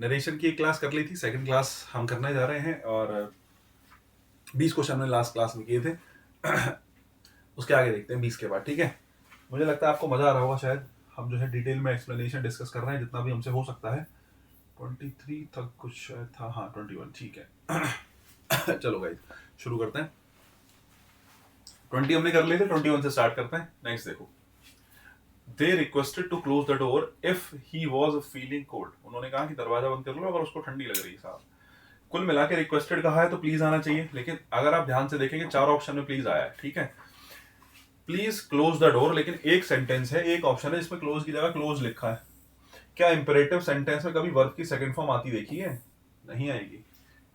Narration की एक class कर ली थी, सेकंड क्लास हम करने जा रहे हैं और 20 क्वेश्चन हमने लास्ट क्लास में किए थे। उसके आगे देखते हैं 20 के बाद, ठीक है। मुझे लगता है आपको मजा आ रहा होगा शायद। हम जो है डिटेल में एक्सप्लेनेशन डिस्कस कर रहे हैं जितना भी हमसे हो सकता है। 23 तक कुछ शायद था, हाँ 21, ठीक है। चलो गाइस शुरू करते हैं। 20 हमने कर लिए थे, 21 से स्टार्ट करते हैं। नेक्स्ट देखो, they requested to close the door if he was feeling cold. उन्होंने कहा कि दरवाजा बंद कर लो अगर उसको ठंडी लग रही है साहब। कुल मिला के रिक्वेस्टेड कहा है तो प्लीज आना चाहिए, लेकिन अगर आप ध्यान से देखेंगे 4 ऑप्शन में प्लीज आया है, ठीक है। प्लीज क्लोज द डोर, लेकिन एक सेंटेंस है, एक ऑप्शन है जिसमें क्लोज की जगह क्लोज लिखा है। क्या इंपेरेटिव सेंटेंस में कभी वर्ब की सेकंड फॉर्म आती देखी है? नहीं आएगी,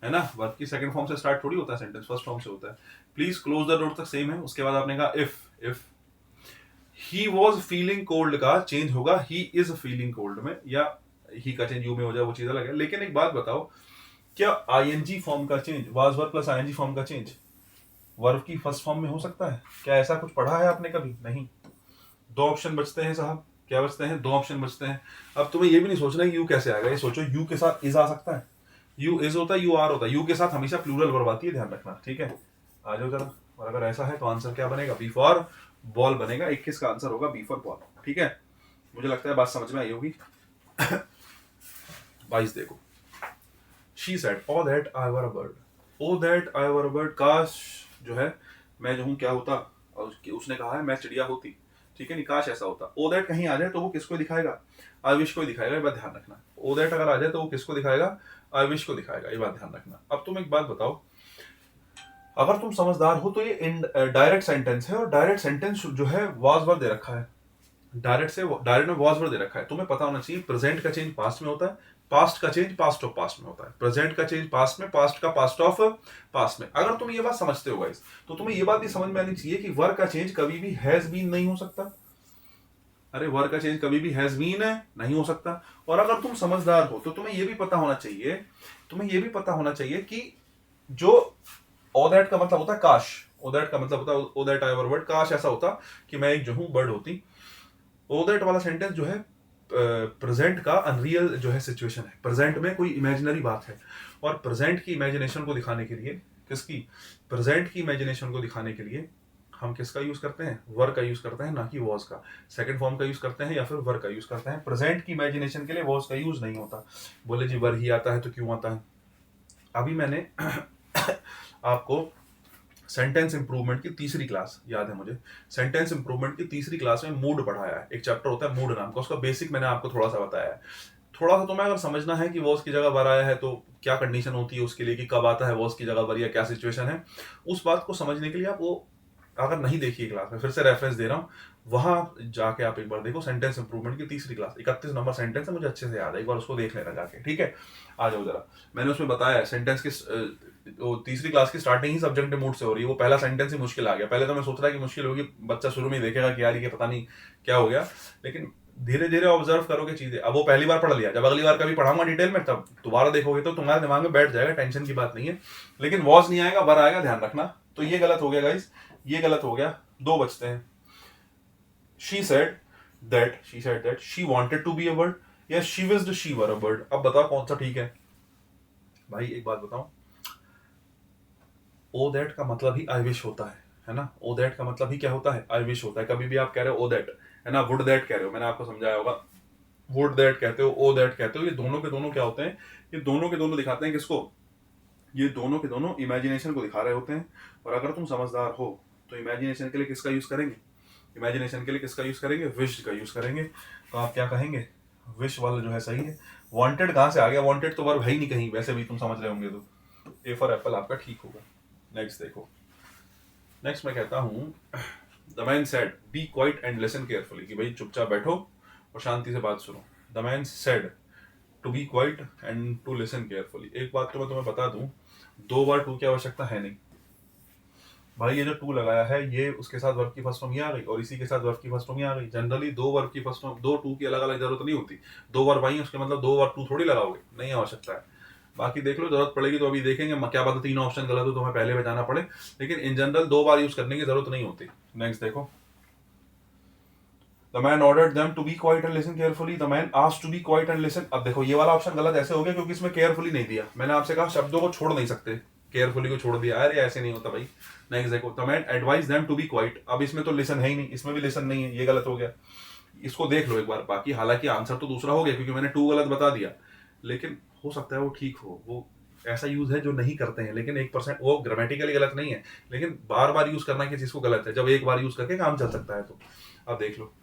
है ना। वर्ब की सेकंड फॉर्म से स्टार्ट थोड़ी होता है सेंटेंस, फर्स्ट फॉर्म से होता है। प्लीज क्लोज द डोर तक सेम है, उसके बाद आपने कहा if he was feeling cold का चेंज होगा ही इज फीलिंग कोल्ड में, या ही का चेंज यू में हो जाए, वो चीज अलग है। लेकिन एक बात बताओ, क्या आईएनजी फॉर्म का change, was verb plus ING form का चेंज वर्ब की फर्स्ट फॉर्म में हो सकता है? क्या ऐसा कुछ पढ़ा है आपने कभी? नहीं। 2 ऑप्शन बचते हैं साहब। क्या बचते हैं? 2 ऑप्शन बचते हैं। अब तुम्हें ये भी नहीं सोचना कि यू कैसे आएगा, ये सोचो यू के साथ इज आ सकता है। यू इज होता है, यू आर होता है। यू के साथ हमेशा प्लूरल वर्ब आती है, ध्यान रखना, ठीक है। आ जाओ जरा। और अगर ऐसा है तो आंसर क्या बनेगा? बी फॉर बॉल बनेगा। 21 का आंसर होगा बी फॉर बॉल, ठीक है। मुझे लगता है बात समझ में आई होगी। 22 देखो, she said O that I were a bird. O that I were a bird, काश जो है मैं जो हूं क्या होता, और उसने कहा है मैं चिड़िया होती, ठीक है। नहीं, काश ऐसा होता। ओ दैट कहीं आ जाए तो वो किसको दिखाएगा? आई विश को दिखाएगा, ये बात ध्यान रखना। ओ दैट अगर आ जाए तो वो किसको दिखाएगा? आई विश को दिखाएगा, ये बात ध्यान रखना। अब तुम एक बात बताओ, अगर तुम समझदार हो तो ये डायरेक्ट सेंटेंस है, और डायरेक्ट सेंटेंस जो है वाज वर्ब दे रखा है। डायरेक्ट में वाज वर्ब दे रखा है। तुम्हें पता होना चाहिए प्रेजेंट का चेंज पास्ट में होता है, पास्ट का चेंज पास्ट ऑफ पास्ट में होता है, प्रेजेंट का चेंज पास्ट में, पास्ट का पास्ट ऑफ पास्ट में। अगर तुम ये बात समझते हो गाइस, तो तुम्हें ये बात भी समझ में आनी चाहिए कि वर्ब का चेंज कभी भी हैज बीन नहीं हो सकता। अरे वर्ब का चेंज कभी भी हैज बीन है नहीं हो सकता। और अगर तुम समझदार हो तो तुम्हें ये भी पता होना चाहिए, कि जो ओ दैट का मतलब होता है काश। ओ दैट का मतलब होता है ओ दैट आई वर बर्ड, काश ऐसा होता कि मैं एक जो हूं बर्ड होती। ओ दैट वाला सेंटेंस जो है प्रेजेंट का अनरियल जो है सिचुएशन है, प्रेजेंट में कोई इमेजिनरी बात है। और प्रेजेंट की इमेजिनेशन को दिखाने के लिए, किसकी? प्रेजेंट की इमेजिनेशन को दिखाने के लिए हम किसका यूज करते हैं? वर का यूज करते हैं, ना कि वॉज का। सेकंड फॉर्म का यूज करते हैं या फिर वर का यूज करते हैं। प्रेजेंट की इमेजिनेशन के लिए वॉज का यूज नहीं होता। बोले जी वर ही आता है तो क्यों आता है? अभी मैंने आपको सेंटेंस इंप्रूवमेंट की तीसरी क्लास याद है मुझे, सेंटेंस इंप्रूवमेंट की तीसरी क्लास में मूड पढ़ाया है। एक चैप्टर होता है मूड नाम का, उसका बेसिक मैंने आपको थोड़ा सा बताया है। थोड़ा सा तुम्हें अगर समझना है कि वो उसकी जगह वर आया है तो क्या कंडीशन होती है उसके लिए, कि कब आता है वो उसकी जगह वर, या क्या सिचुएशन है, उस बात को समझने के लिए आप वो अगर नहीं देखी क्लास में, फिर से रेफरेंस दे रहा हूँ, वहां जाके आप एक बार देखो सेंटेंस इंप्रूवमेंट की तीसरी क्लास। 31 नंबर सेंटेंस है, मुझे अच्छे से याद है, एक बार उसको देख लेना जाके, ठीक है। आ जाओ जरा। मैंने उसमें बताया सेंटेंस की तीसरी क्लास की स्टार्टिंग ही सब्जेक्ट मूड से हो रही है। वो पहला सेंटेंस ही मुश्किल आ गया। पहले तो मैं सोच रहा कि मुश्किल होगी, बच्चा शुरू में ही देखेगा कि यार ये पता नहीं क्या हो गया, लेकिन धीरे धीरे ऑब्जर्व करोगे चीजें। अब वो पहली बार पढ़ लिया, जब अगली बार कभी पढ़ाऊंगा डिटेल में तब दोबारा देखोगे तो तुम्हारे दिमाग में बैठ जाएगा, टेंशन की बात नहीं है। लेकिन वॉज नहीं आएगा, वर आएगा, ध्यान रखना। तो ये गलत हो गया गाइस, ये गलत हो गया। 2 बचते हैं। She said that she wanted to be a bird, या she wished she were a bird. अब बताओ कौन सा ठीक है? भाई एक बात बताओ, ओ दैट का मतलब ही आई विश होता है ना। ओ दैट का मतलब ही क्या होता है? आई विश होता है। कभी भी आप कह रहे हो ओ दैट, है ना, वुड दैट कह रहे हो, मैंने आपको समझाया होगा। वुड दैट कहते हो, ओ दैट कहते हो, ये दोनों के दोनों क्या होते हैं? ये दोनों के दोनों दिखाते हैं किसको? ये दोनों के दोनों इमेजिनेशन को दिखा रहे होते हैं। और अगर तुम समझदार हो तो इमेजिनेशन के लिए किसका यूज करेंगे? इमेजिनेशन के लिए किसका यूज करेंगे? विश का यूज करेंगे। तो आप क्या कहेंगे? विश वाला जो है सही है। वांटेड कहां से आ गया? वांटेड तो वर्ब है ही नहीं कहीं, वैसे भी तुम समझ रहे होंगे। तो ए फॉर एप्पल आपका ठीक होगा। नेक्स्ट देखो, नेक्स्ट मैं कहता हूं the man said be quiet and listen carefully, कि भाई चुपचाप बैठो और शांति से बात सुनो। The man said to be quiet and to listen carefully. एक बात तो मैं तुम्हें बता दूं, 2 बार टू की आवश्यकता है नहीं भाई। ये जो टू लगाया है ये उसके साथ वर्ब की फर्स्ट फॉर्म ये आ गई, और इसी के साथ वर्ब की फर्स्ट फॉर्म ये आ गई। जनरली 2 वर्ब की फर्स्ट फॉर्म, 2 टू की अलग अलग जरूरत नहीं होती। 2 वर्ब आई उसके मतलब 2 वर्ब टू थोड़ी लगाओगे, नहीं आवश्यकता है। बाकी देख लो, जरूरत पड़ेगी तो अभी देखेंगे, क्या पता 3 ऑप्शन गलत हो तो हमें पहले बचाना पड़े, लेकिन इन जनरल 2 बार यूज करने की जरूरत नहीं होती। नेक्स्ट देखो, the man ordered them to be quiet and listen carefully, the man asked to be quiet and listen. अब देखो ये वाला ऑप्शन गलत ऐसे हो गया क्योंकि इसमें केयरफुली नहीं दिया। मैंने आपसे कहा शब्दों को छोड़ नहीं सकते, केयरफुली को छोड़ दिया, अरे ऐसे नहीं होता भाई। नेक्स्ट देखो, the man advise them to be quiet, अब इसमें तो लिसन है ही नहीं, इसमें भी लिसन नहीं है, ये गलत हो गया। इसको देख लो एक बार बाकी, हालांकि आंसर तो दूसरा हो गया क्योंकि मैंने टू गलत बता दिया, लेकिन हो सकता है वो ठीक हो, वो ऐसा यूज है जो नहीं करते हैं, लेकिन 1% वो ग्रामेटिकली गलत नहीं है, लेकिन बार बार यूज करना किसी चीज को गलत है, जब एक बार यूज करके काम चल सकता है। तो अब देख लो,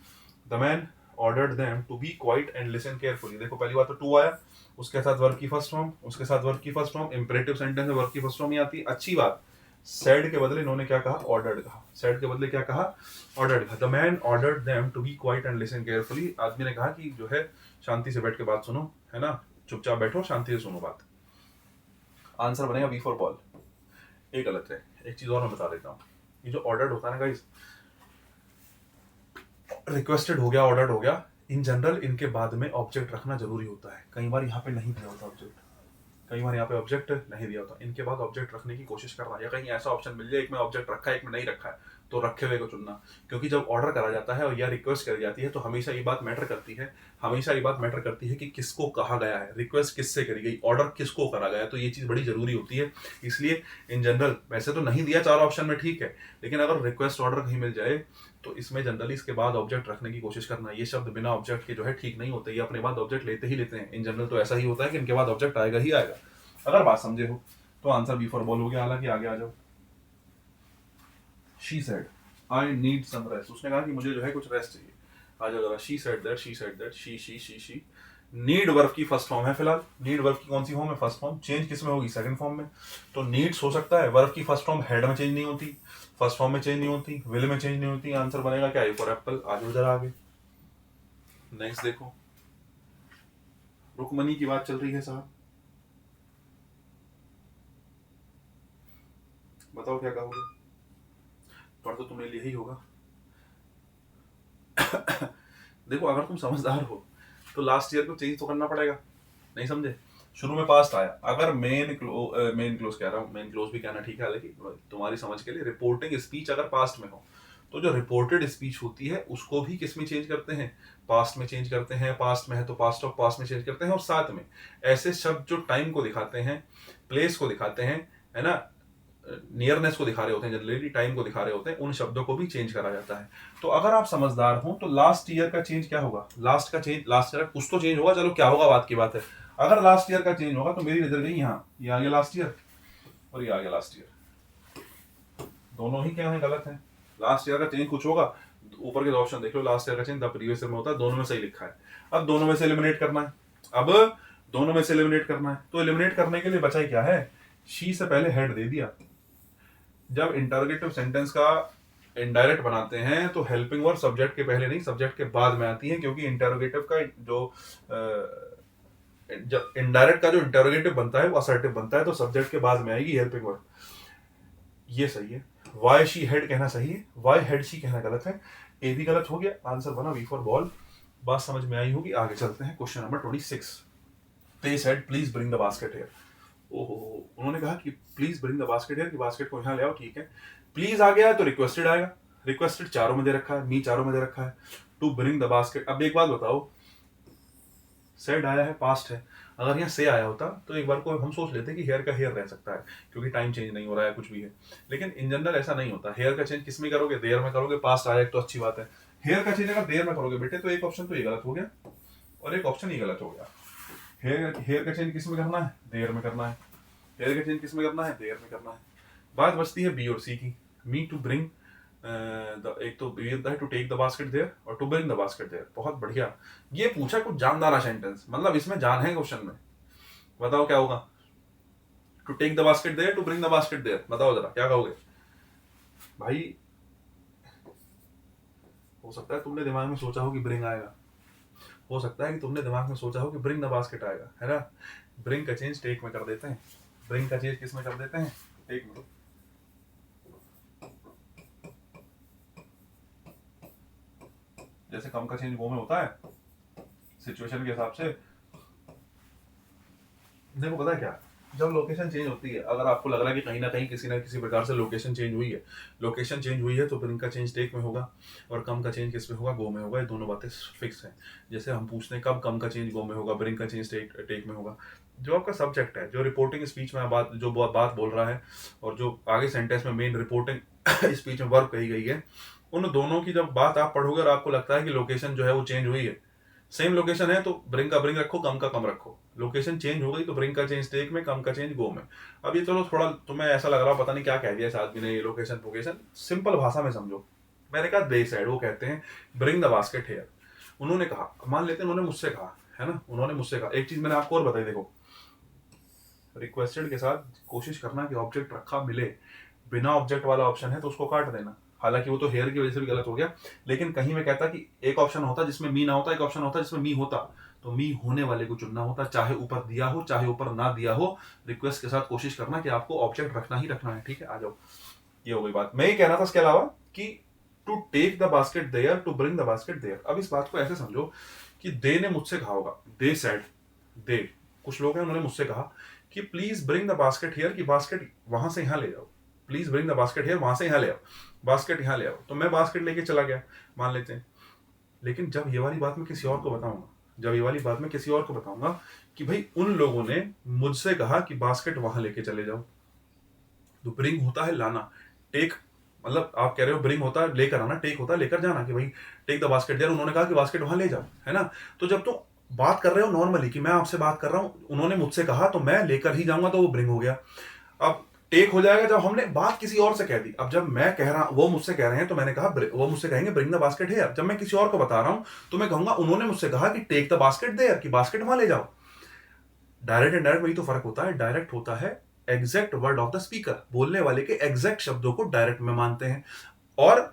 the man ordered them to be quiet and listen carefully. देखो पहली बात तो टू आया, उसके साथ वर्ब की फर्स्ट फॉर्म, उसके साथ वर्ब की फर्स्ट फॉर्म, इंपरेटिव सेंटेंस में वर्ब की फर्स्ट फॉर्म ही आती है। अच्छी बात, सेड के बदले इन्होंने क्या कहा, ऑर्डर्ड कहा। सेड के बदले क्या कहा, ऑर्डर्ड कहा। The man ordered them to be quiet and listen carefully, आदमी ने कहा कि जो है शांति से बैठ के बात सुनो, है ना, चुपचाप बैठो, शांति से सुनो बात। आंसर बनेगा बी फॉर बॉल। ये गलत है। एक चीज और मैं बता देता हूँ, ये जो ऑर्डर्ड होता है ना गाइस, रिक्वेस्टेड हो गया, ऑर्डर्ड हो गया, इन जनरल इनके बाद में ऑब्जेक्ट रखना जरूरी होता है। कई बार यहाँ पे नहीं दिया होता ऑब्जेक्ट, कई बार यहाँ पे ऑब्जेक्ट नहीं दिया होता, इनके बाद ऑब्जेक्ट रखने की कोशिश करना, या कहीं ऐसा ऑप्शन मिल जाए एक में ऑब्जेक्ट रखा है एक में नहीं रखा है, तो रखे हुए को चुनना। क्योंकि जब ऑर्डर करा जाता है और या रिक्वेस्ट करी जाती है तो हमेशा ये बात मैटर करती है, हमेशा ये बात मैटर करती है कि किसको कहा गया है, रिक्वेस्ट किससे करी गई, ऑर्डर किसको करा गया, तो ये चीज बड़ी जरूरी होती है। इसलिए इन जनरल, वैसे तो नहीं दिया चार ऑप्शन में, ठीक है, लेकिन अगर रिक्वेस्ट ऑर्डर कहीं मिल जाए तो इसमें जनरली इसके बाद ऑब्जेक्ट रखने की कोशिश करना। ये शब्द बिना ऑब्जेक्ट के जो है ठीक नहीं होते, ये अपने बाद ऑब्जेक्ट लेते ही लेते हैं। इन जनरल तो ऐसा ही होता है कि इनके बाद ऑब्जेक्ट आएगा ही आएगा। अगर बात समझे हो तो आंसर बी फॉर बॉल हो गया। हालांकि आगे आ जाओ, she said I need some rest, उसने कहा कि मुझे जो है कुछ रेस्ट चाहिए। आ जाओ जरा, she said that, she said that, she need verb की फर्स्ट फॉर्म है फिलहाल। नीड वर्ब की कौन सी फॉर्म है, फर्स्ट फॉर्म। चेंज किस में होगी, सेकंड फॉर्म में। तो नीड्स हो सकता है, वर्ब की फर्स्ट फॉर्म हेड में चेंज नहीं होती, फर्स्ट फॉर्म में चेंज नहीं होती, विल में चेंज नहीं होती। आंसर बनेगा क्या, ए फॉर एप्पल। आ जाओ जरा आगे, नेक्स्ट देखो, रुकमनी की बात चल रही है साहब, बताओ क्या कहोगे, पढ़ तो तुमने लिया ही होगा। देखो अगर तुम समझदार हो तो लास्ट ईयर को चेंज तो करना पड़ेगा, नहीं समझे। शुरू में पास्ट आया, अगर मेन क्लोज कह रहा हूँ, मेन क्लोज भी कहना ठीक है, लेकिन तुम्हारी समझ के लिए, रिपोर्टिंग स्पीच अगर पास्ट में हो तो जो रिपोर्टेड स्पीच होती है उसको भी किस में चेंज करते हैं, पास्ट में चेंज करते हैं। पास्ट में है तो पास्ट ऑफ पास्ट में चेंज करते हैं, और साथ में ऐसे शब्द जो टाइम को दिखाते हैं, प्लेस को दिखाते हैं, है ना, नियरनेस को दिखा रहे होते हैं, जनरली टाइम को दिखा रहे होते हैं, उन शब्दों को भी चेंज करा जाता है। तो अगर आप समझदार हो तो लास्ट ईयर का चेंज क्या होगा, लास्ट का चेंज, लास्ट ईयर कुछ तो चेंज होगा, चलो क्या होगा बात की बात है। अगर लास्ट ईयर का चेंज होगा तो मेरी नजर गई यहाँ, ये आ गया लास्ट ईयर और ये आ गया लास्ट ईयर, दोनों ही क्या है, गलत है। लास्ट ईयर का चेंज कुछ होगा, ऊपर के दो ऑप्शन देख लो, लास्ट ईयर का चेंज द प्रीवियस ईयर में होता है, दोनों में सही लिखा है। अब दोनों में से एलिमिनेट करना है, अब दोनों में से एलिमिनेट करना है, तो एलिमिनेट करने के लिए बचा ही क्या है, शी से पहले हेड दे दिया। जब इंटरोगेटिव सेंटेंस का इनडायरेक्ट बनाते हैं तो हेल्पिंग वर्ब सब्जेक्ट के पहले नहीं, सब्जेक्ट के बाद में आती है, क्योंकि इंटरोगेटिव का जो इनडायरेक्ट का जो इंटरोगेटिव बनता है वो असर्टिव बनता है, तो सब्जेक्ट के बाद में आएगी हेल्पिंग वर्ब। ये सही है, वाई शी हेड कहना सही है, वाई हेड शी कहना गलत है। ए भी गलत हो गया, आंसर बना वी फॉर बॉल। बात समझ में आई होगी, आगे चलते हैं question number 26। They said please bring the basket here. ओहो, उन्होंने कहा कि please bring the basket here, कि बास्केट को यहाँ ले आओ, ठीक है। प्लीज आ गया है तो रिक्वेस्टेड आएगा, रिक्वेस्टेड चारों में दे रखा है, मी चारों में दे रखा है, टू ब्रिंग द बास्केट। अब एक बात बताओ, सेड आया है, पास्ट है, अगर यहाँ से आया होता तो एक बार को हम सोच लेते कि हेयर का हेयर रह सकता है क्योंकि टाइम चेंज नहीं हो रहा है, कुछ भी है। लेकिन इन जनरल ऐसा नहीं होता, हेयर का चेंज किस में करोगे, देयर में करोगे। पास्ट आया तो अच्छी बात है, हेयर का चेंज अगर देयर में करोगे बेटे तो एक ऑप्शन तो ये गलत हो गया और एक ऑप्शन ये गलत हो गया। हेयर का चेंज किस में करना है, देयर में करना है। हेयर का चेंज किस में करना है, देयर में करना है। बात बचती है बी और सी की। मी टू ब्रिंग, एक तो ये होता है to take the basket there और to bring the basket there. बहुत बढ़िया, ये पूछा कुछ जानदार सेंटेंस, मतलब इसमें जान है क्वेश्चन में। बताओ क्या होगा, to take the basket there, to bring the basket there, बताओ जरा क्या कहोगे भाई। हो सकता है तुमने दिमाग में सोचा हो कि ब्रिंग आएगा, हो सकता है कि तुमने दिमाग में सोचा हो कि ब्रिंग द बास्केट आएगा, है ना। ब्रिंग का चेंज टेक में कर देते हैं, ब्रिंग का चेंज किस में कर देते हैं, टेक में। जैसे कम का चेंज वो में होता है सिचुएशन के हिसाब से। देखो पता है क्या, जब लोकेशन चेंज होती है, अगर आपको लग रहा है कि कहीं ना कहीं किसी ना किसी प्रकार से लोकेशन चेंज हुई है, लोकेशन चेंज हुई है तो ब्रिंग का चेंज टेक में होगा और कम का चेंज किस में होगा, गो में होगा। ये दोनों बातें फिक्स हैं। जैसे हम पूछते हैं कब कम का चेंज गो में होगा, ब्रिंग का चेंज टेक में होगा। जो आपका सब्जेक्ट है, जो रिपोर्टिंग स्पीच में बात बोल रहा है, और जो आगे सेंटेंस में मेन रिपोर्टिंग स्पीच में वर्ब कही गई है, उन दोनों की जब बात आप पढ़ोगे और आपको लगता है कि लोकेशन जो है वो चेंज हुई है, सेम लोकेशन है तो ब्रिंग का ब्रिंग रखो, कम का कम रखो। लोकेशन चेंज हो गई तो ब्रिंग का चेंज टेक में, कम का चेंज गो में। अब ये चलो थोड़ा तुम्हें ऐसा लग रहा हो पता नहीं क्या कह दिया इस आदमी ने, ये लोकेशन पोकेशन, सिंपल भाषा में समझो। मैंने कहा दे साइड, वो कहते हैं ब्रिंग द बास्केट हेयर। उन्होंने कहा, मान लेते हैं उन्होंने मुझसे कहा, है ना, उन्होंने मुझसे कहा। एक चीज मैंने आपको और बताई, देखो रिक्वेस्टेड के साथ कोशिश करना कि ऑब्जेक्ट रखा मिले। बिना ऑब्जेक्ट वाला ऑप्शन है तो उसको काट देना। हालांकि वो तो हेयर की वजह से भी गलत हो गया, लेकिन कहीं मैं कहता कि एक ऑप्शन होता जिसमें मी ना होता, एक ऑप्शन होता जिसमें मी होता, तो मी होने वाले को चुनना होता, चाहे ऊपर दिया हो चाहे ऊपर ना दिया हो। रिक्वेस्ट के साथ कोशिश करना कि आपको ऑब्जेक्ट रखना ही रखना है, ठीक है। आ जाओ, ये हो गई बात। मैं ये कह रहा था इसके अलावा कि to take the basket there, to bring the basket there. अब इस बात को ऐसे समझो कि दे ने मुझसे कहा होगा, दे सेड, दे कुछ लोग हैं, उन्होंने मुझसे कहा कि please bring the basket here, कि बास्केट वहां से यहां ले जाओ। Please bring the basket here, वहां से यहां ले आओ, बास्केट यहां ले आओ। तो मैं बास्केट लेके चला गया, मान लेते हैं। लेकिन जब ये वाली बात मैं किसी और को बताऊंगा, जब ये वाली बात मैं किसी और को बताऊंगा कि भाई उन लोगों ने मुझसे कहा कि बास्केट वहां लेके चले जाओ, तो ब्रिंग होता है लाना, टेक मतलब आप कह रहे हो ब्रिंग होता है लेकर आना, टेक होता है लेकर जाना, कि भाई टेक द बास्केट देयर, उन्होंने कहा कि बास्केट वहां ले जाओ, है ना। तो जब तुम बात कर रहे हो नॉर्मली कि मैं आपसे बात कर रहा हूं, उन्होंने मुझसे कहा तो मैं लेकर ही जाऊंगा, तो वो ब्रिंग हो गया। अब टेक हो जाएगा जब हमने बात किसी और से कह दी। अब जब मैं कह रहा, वो मुझसे कह रहे हैं तो मैंने कहा, वो मुझसे कहेंगे ब्रिंग द बास्केट हियर। जब मैं किसी और को बता रहा हूं तो मैं कहूंगा उन्होंने मुझसे कहा कि टेक द बास्केट देयर, कि बास्केट वहां ले जाओ। डायरेक्ट एंड डायरेक्ट वही तो फर्क होता है। डायरेक्ट होता है exact word of the speaker, बोलने वाले के एग्जैक्ट शब्दों को डायरेक्ट में मानते हैं। और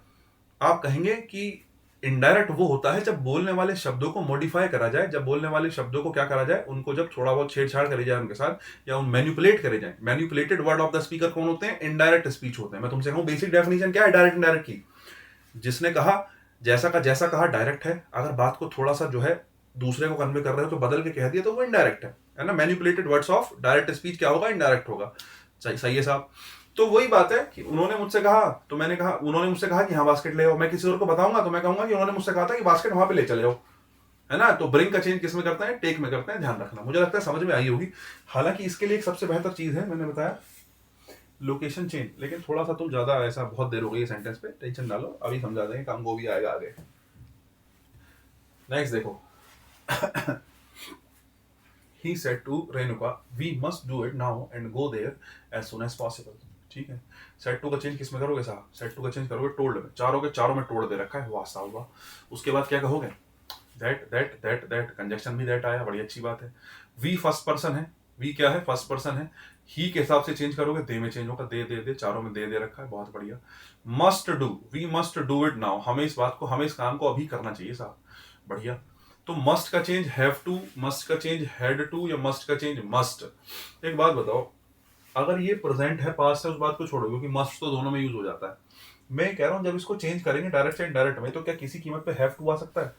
आप कहेंगे कि इनडायरेक्ट वो होता है जब बोलने वाले शब्दों को मॉडिफाई करा जाए, जब बोलने वाले शब्दों को क्या करा जाए, उनको जब थोड़ा बहुत छेड़छाड़ करी जाए उनके साथ, या उन मैनिपुलेट करे जाए। Manipulated word of the speaker कौन होते हैं? इनडायरेक्ट स्पीच होते हैं। मैं तुमसे कहूं बेसिक डेफिनेशन क्या है डायरेक्ट इनडायरेक्ट की? जिसने कहा जैसा का जैसा कहा डायरेक्ट है, अगर बात को थोड़ा सा जो है दूसरे को कन्वे कर रहे हो तो बदल के कह दिया तो वो इनडायरेक्ट है ना। Manipulated words of direct speech क्या होगा? इनडायरेक्ट होगा। सही है साहब। तो वही बात है कि उन्होंने मुझसे कहा तो मैंने कहा, उन्होंने मुझसे कहा कि हाँ बास्केट ले आओ। मैं किसी और को बताऊंगा तो मैं कहूंगा कि उन्होंने मुझसे कहा था कि बास्केट वहां पे ले चले जाओ, है ना। तो ब्रिंग का चेंज किस में करते हैं? टेक में करते हैं। ध्यान रखना, मुझे लगता है समझ में आई होगी। हालांकि इसके लिए एक सबसे बेहतर चीज है, मैंने बताया लोकेशन चेंज। लेकिन थोड़ा सा तुम ज्यादा ऐसा बहुत देर हो गई है सेंटेंस पे, टेंशन डालो, अभी समझा देंगे, काम वो भी आएगा आगे। नेक्स्ट देखो, he said to Renuka we must do it now and go there as soon as possible। ठीक है, सेट टू का चेंज किस में करोगे साहब? सेट टू का चेंज करोगे टोल्ड में। चारों के चारों में टोल्ड दे रखा है, वाह साहब वाह। उसके बाद क्या कहोगे? दैट कंजक्शन भी दैट आया, बड़ी अच्छी बात है। वी फर्स्ट पर्सन है, वी क्या है? फर्स्ट पर्सन है। ही के हिसाब से चेंज करोगे, दे में चेंज होगा, दे चारों में दे रखा है, बहुत बढ़िया। Must do, we must do it now, हमें इस बात को, हमें इस काम को अभी करना चाहिए साहब, बढ़िया। तो मस्ट का चेंज हैव टू, मस्ट का चेंज हैड टू, या मस्ट का चेंज मस्ट? एक बात बताओ, अगर ये प्रेजेंट है पास्ट है उस बात को छोड़ो, क्योंकि मस्ट तो दोनों में यूज हो जाता है। मैं कह रहा हूं जब इसको चेंज करेंगे डायरेक्ट से इनडायरेक्ट में, तो क्या किसी कीमत पे हैव टू आ सकता है?